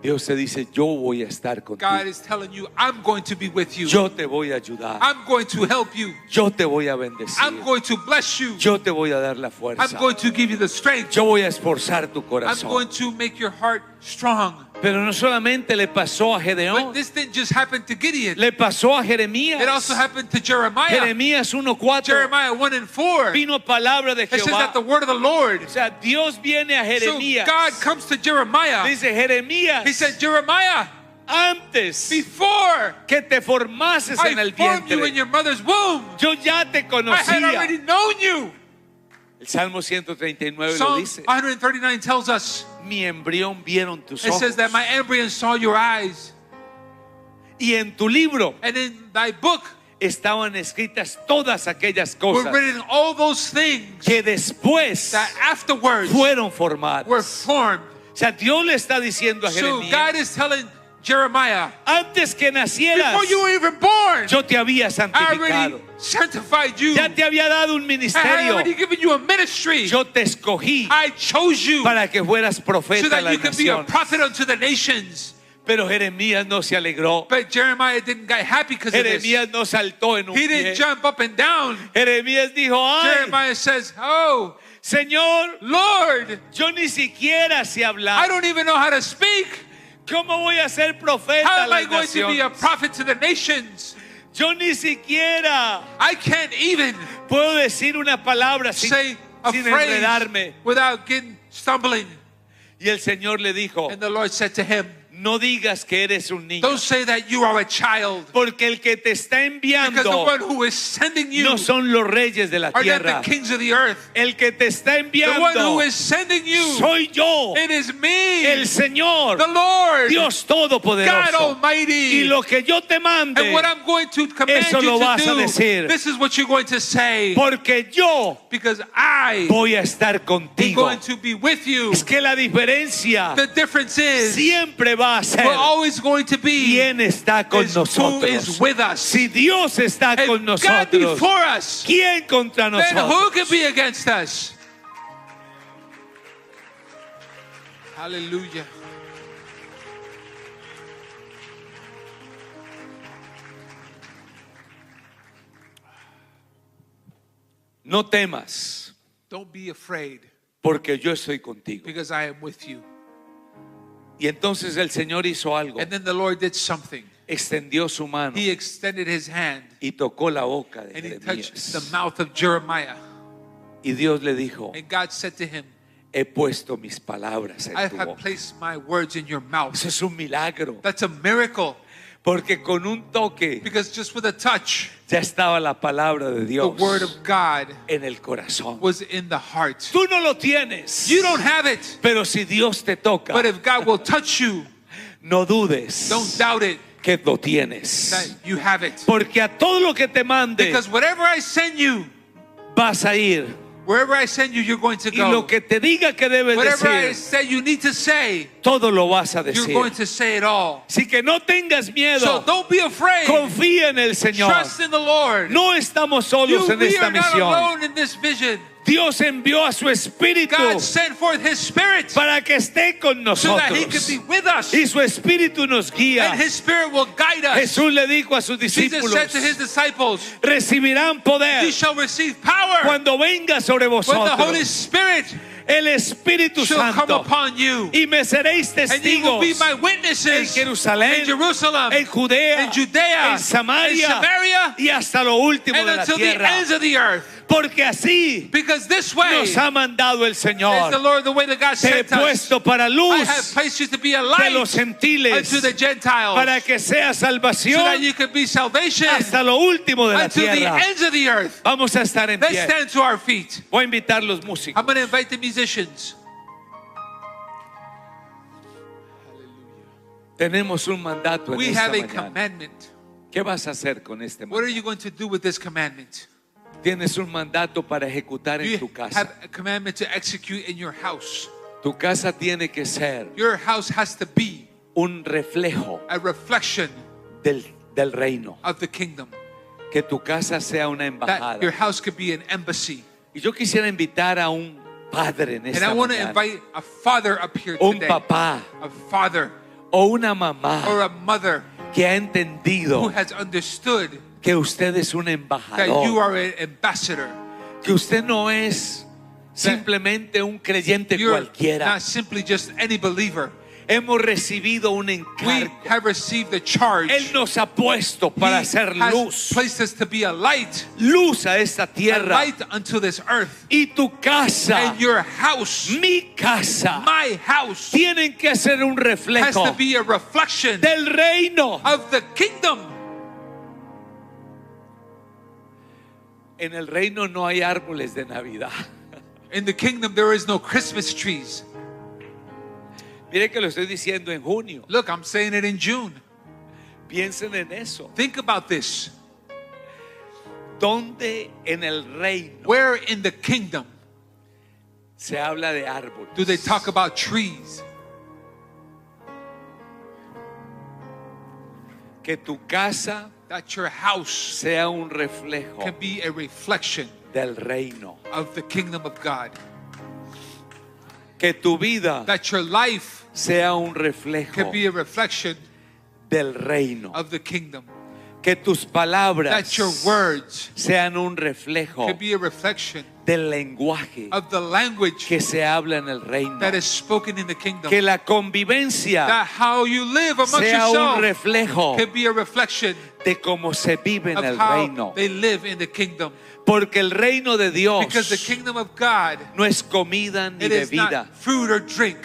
Dios te dice, yo voy a estar God contigo. is telling you, I'm going to be with you. Yo te voy a ayudar. I'm going to help you. Yo te voy a I'm bendecir. going to bless you. Yo te voy a dar la I'm fuerza. going to give you the strength. Yo voy a esforzar tu I'm corazón. going to make your heart strong. Pero no solamente le pasó a But Gedeón, this didn't just happen to Gideon. le pasó a It also Jeremías. happened to Jeremiah. Jeremías 1:4. Jeremiah 1 and 4. It Vino palabra de says Jehová. that the word of the Lord. O sea, Dios viene a So Jeremías. God comes to Jeremiah. Dice Jeremías, He said, Jeremiah, antes before que te formases en I el formed you in vientre, your mother's womb, yo ya te I had already conocía. known you. El Salmo 139 lo Psalm dice. 139 tells us, Mi embrión vieron tus it ojos. says that my embryo saw your eyes. Y en tu libro And in thy book estaban escritas todas aquellas were cosas written all those things que después that afterwards fueron formadas. were formed. O sea, Dios le está diciendo a So God Jeremías, is telling Jeremiah, antes que nacieras, before you were even born, yo te había I already santificado. sanctified you. Ya te había dado un I had ministerio. already given you a ministry. Yo te escogí I chose you para que fueras so profeta a that las you can be a naciones. prophet unto the nations. Pero Jeremías no se alegró. But Jeremiah didn't get happy because of this. Jeremías no saltó en un He pie. didn't jump up and down. Jeremías dijo, ay, Jeremiah says, oh, Señor, Lord, yo ni siquiera sé I hablar. don't even know how to speak. ¿Cómo voy a ser profeta How a am I las going to be a naciones? prophet to the nations? Yo ni siquiera I can't even puedo decir una palabra sin, say a sin phrase enredarme. without getting stumbling. Y el Señor le dijo, And the Lord said to him, no digas que eres un niño, don't say that you are a child, porque el que te está because the enviando one who is sending you no son los reyes de la are not tierra. the kings of the earth. El que te está The one who enviando is sending you, soy yo, it is me, el Señor, the Lord, Dios God Todopoderoso. Almighty. Y lo que yo te mande, And what I'm going to command eso you lo to vas a do, decir. this is what you're going to say. porque yo Because I voy a estar am contigo. going to be with you. Es que la diferencia The difference is, siempre va a ser we're always going to be quién está con is who nosotros. is with us. Si Dios está If con God nosotros, before us, ¿quién contra then who nosotros? can be against us? Hallelujah. No temas, Don't be afraid, porque yo estoy contigo. because I am with you. Y entonces el Señor hizo algo. And then the Lord did something. Extendió su mano He extended his hand y tocó la boca de and he touched the Jeremías. mouth of Jeremiah. Y Dios le dijo, And God said to him, he puesto mis palabras I en tu have boca. placed my words in your mouth. Eso es un milagro. That's a miracle, Porque con un toque because just with a touch, ya estaba la palabra de the Dios word of God en el corazón. was in the heart. Tú no lo tienes. You don't have it, Pero si Dios te toca, but if God will touch you, no dudes don't doubt it que lo tienes. that you have it. Porque a todo lo que te mande Because whatever I send you, vas a ir. wherever I send you, you're going to Y lo go. que te diga que debes Whatever I decir, say you need to say, todo lo vas a you're decir. going to say it all. Así que no tengas So miedo. don't be afraid. Confía en el Señor. Trust in the Lord. No estamos solos en We esta are not misión. alone in this vision. Dios envió a su Espíritu God sent forth His Spirit para que esté con so that He nosotros. could be with us. Y su Espíritu nos guía. And His Spirit will guide us. Jesús le dijo a sus Jesus discípulos, said to His disciples, recibirán poder "You shall receive power cuando venga sobre when the Holy vosotros Spirit el Espíritu shall come Santo. upon you. Y me seréis And you will testigos be my en witnesses in Jerusalén, Jerusalem, en Judea, in Judea, en Samaria, in Samaria, y hasta lo último and de la until the tierra. ends of the earth. Porque así Because this way nos ha mandado el is the Señor. Lord, the way that God Te he sent us. puesto para I have luz placed you to be a de light los gentiles, unto the Gentiles, para que sea so that salvación you can be salvation hasta lo último de la until the tierra. ends of the earth. Vamos a estar en Let's pie. stand to our feet. Voy a invitar los músicos. I'm going to invite the musicians. Tenemos un mandato en We esta have a mañana. commandment. ¿Qué vas a hacer con este What are mandato? you going to do with this commandment? Tienes un mandato para ejecutar en You tu have casa. a commandment to execute in your house. Tu casa tiene que ser Your house has to be un reflejo a reflection del reino. of the kingdom. Que tu casa sea una That your embajada. house could be an embassy. Y yo quisiera invitar a un padre en And esta I want to mañana, invite a father up here un today. papá A father o una mamá or a mother que ha who entendido has understood que usted es un that you embajador, are an ambassador. que usted no es simplemente un creyente You're cualquiera. not simply just any believer. Hemos recibido un We encargo. have received the charge. Él nos ha puesto para He hacer has luz, placed us to be a light luz a esta a tierra. light unto this earth. Y tu casa, And your house, mi casa, my house, tienen que ser un has reflejo to be a reflection del reino. of the kingdom. En el reino no hay árboles de Navidad. In the kingdom, there is no Christmas trees. Mire que lo estoy diciendo en junio. Look, I'm saying it in June. Piensen en eso. Think about this. ¿Dónde en el reino Where in the kingdom se habla de árboles? do they talk about trees? Que tu casa That your house sea un reflejo can be a reflection del reino. of the kingdom of God. Que tu vida That your life sea un reflejo can be a reflection del reino. of the kingdom. Que tus palabras That your words sean un reflejo can be a reflection del lenguaje of the language que se habla en el reino. that is spoken in the kingdom. Que la convivencia That how you live amongst sea un yourself reflejo can be a reflection de cómo se vive en of el how reino. they live in the kingdom. Porque el reino de Dios Because the kingdom of God, no es comida ni it is bebida. not food or drink.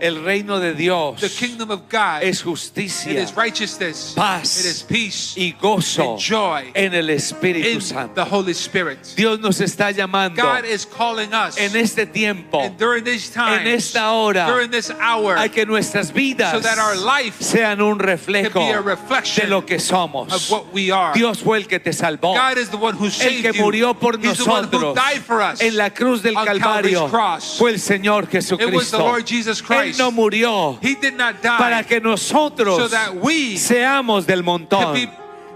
El reino de Dios The kingdom of God, es it justicia is righteousness, paz it is peace, y gozo and joy en el Espíritu in Santo. the Holy Spirit. Dios nos está llamando God is calling us en este tiempo, and during this time, en esta hora, during this hour, a que nuestras vidas so that our life sean un reflejo can be a reflection de lo que somos. of what we are. Dios fue el que te salvó, God is the one who el saved que you. murió por He's the one who nosotros died for us en la cruz del on Calvario. Calvary's cross. Fue el Señor It was the Jesucristo. Lord Jesus Él Christ. no murió He did not die para que so nosotros that we seamos del could montón. be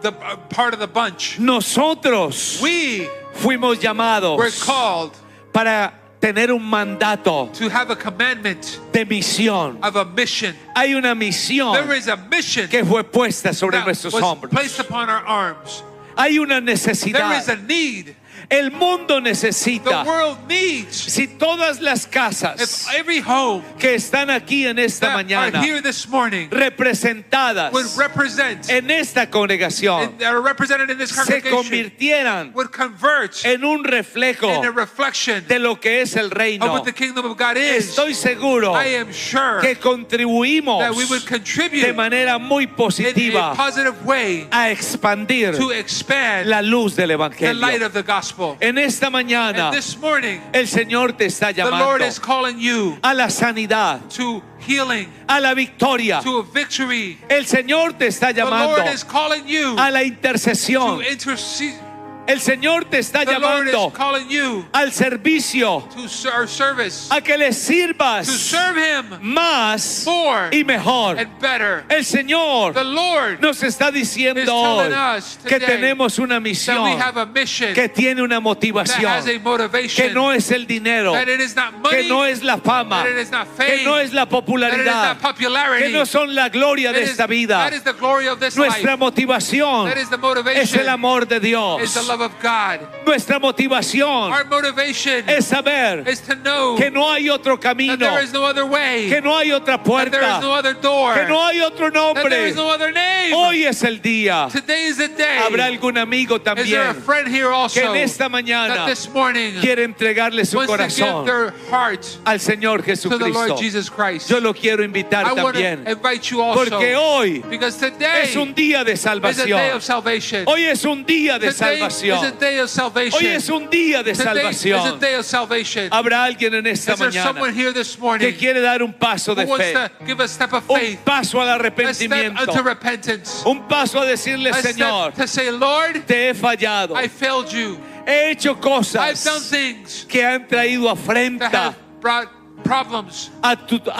the part of the bunch. Nosotros We fuimos llamados were called para tener un mandato to have a commandment de misión. of a mission. Hay una misión There is a mission que fue puesta sobre that nuestros was hombros. placed upon our arms. Hay una There is necesidad. a need. El mundo The necesita. world needs. Si todas las If casas every home que están aquí en esta that mañana are here this morning representadas would represent en esta congregación and that are represented in this se congregation convirtieran would convert en un reflejo in a reflection de lo que es el of reino, what the kingdom of God is. estoy seguro I am sure que contribuimos that we would de contribute manera muy in a positiva positive way a expandir to expand la luz del the light evangelio. of the gospel. En esta mañana And this morning, el Señor te está the Lord llamando is calling you a la sanidad, to healing, a la victoria. to a victory. El Señor te está The llamando Lord is calling you a la to intercesión. intercede. El Señor te está The Lord is llamando calling you al servicio, to our service, a que le to sirvas serve Him más more y mejor. and better. El Señor The Lord nos está diciendo is hoy telling us que today tenemos una that we misión have a mission que tiene una that motivación, has a que motivation, no es el dinero, that it is not que money, no es la fama, that it is not que fame, no es la that it is popularidad, not popularity, que no son la gloria de It is- esta vida. that is the glory of this Nuestra life, motivación that is the es motivation, el amor de is Dios. the love of God. Nuestra motivación Our motivation es saber is to know que no hay otro that camino, there is no other way, que no hay otra that there is puerta, no other door, que no hay otro that there nombre. is no other name. Hoy es el día. Today is the day. Habrá algún amigo Is there a también friend here also que en esta that mañana this morning quiere entregarle su wants to give corazón their heart al Señor to the Lord Jesucristo? Jesus Christ? Yo lo quiero invitar I want to también, invite you also, porque hoy because today es un día de is a day salvación. of salvation. Hoy es un día de Today salvación. salvación. is a day of salvation. Hoy es un día de Today is a salvación. day of salvation. Habrá alguien en esta Is there someone mañana here this morning que quiere dar un paso who de wants fe, to give a step of un faith, paso al a step arrepentimiento, unto repentance, un paso a decirle, a Señor, step to say, Lord, te he fallado, I failed you. he hecho I've done cosas things que han traído that afrenta have brought problems a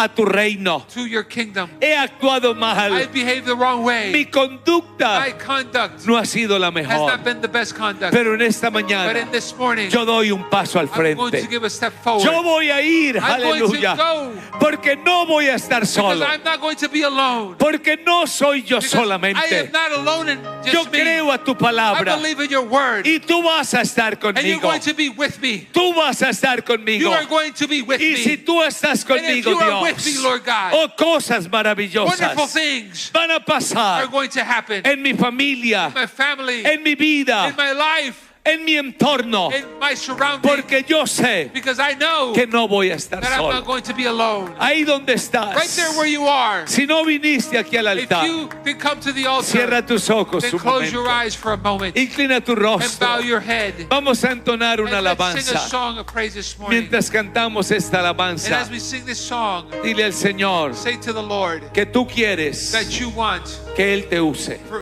tu reino. to your kingdom. He actuado mal. I behaved the wrong way. Mi conducta My conduct no ha sido la has mejor. not been the best conduct. Pero en esta But mañana in this morning, yo doy un paso al I'm going to frente. give a step forward. Yo voy a ir, I'm going to aleluya, go. porque no voy a estar Because solo, I'm not going to be alone. porque no soy yo Because I am solamente. not alone in Yo just me. creo a tu I palabra believe in your word. y tú vas a estar And you're conmigo. going to be with me. Tú vas a estar You conmigo. are going to be with Y si me. tú estás And if conmigo, you are with me, Dios, Lord God, oh, cosas wonderful maravillosas things van a are pasar going to happen en mi familia, in my family, en mi vida, in my life, en mi entorno, in my surroundings. porque yo sé Because I know que no voy a estar that I'm not solo. going to be alone. Ahí donde estás, Right there where you are. si no viniste aquí al If altar, you can come to the altar, cierra tus ojos then un close your momento, eyes for a moment inclina tu and rostro. bow your head. Vamos a entonar una And let's sing a alabanza. song of praise this morning. Mientras cantamos esta And alabanza, as we sing this song, dile al Señor say to the Lord que tú quieres that you want que Él te use.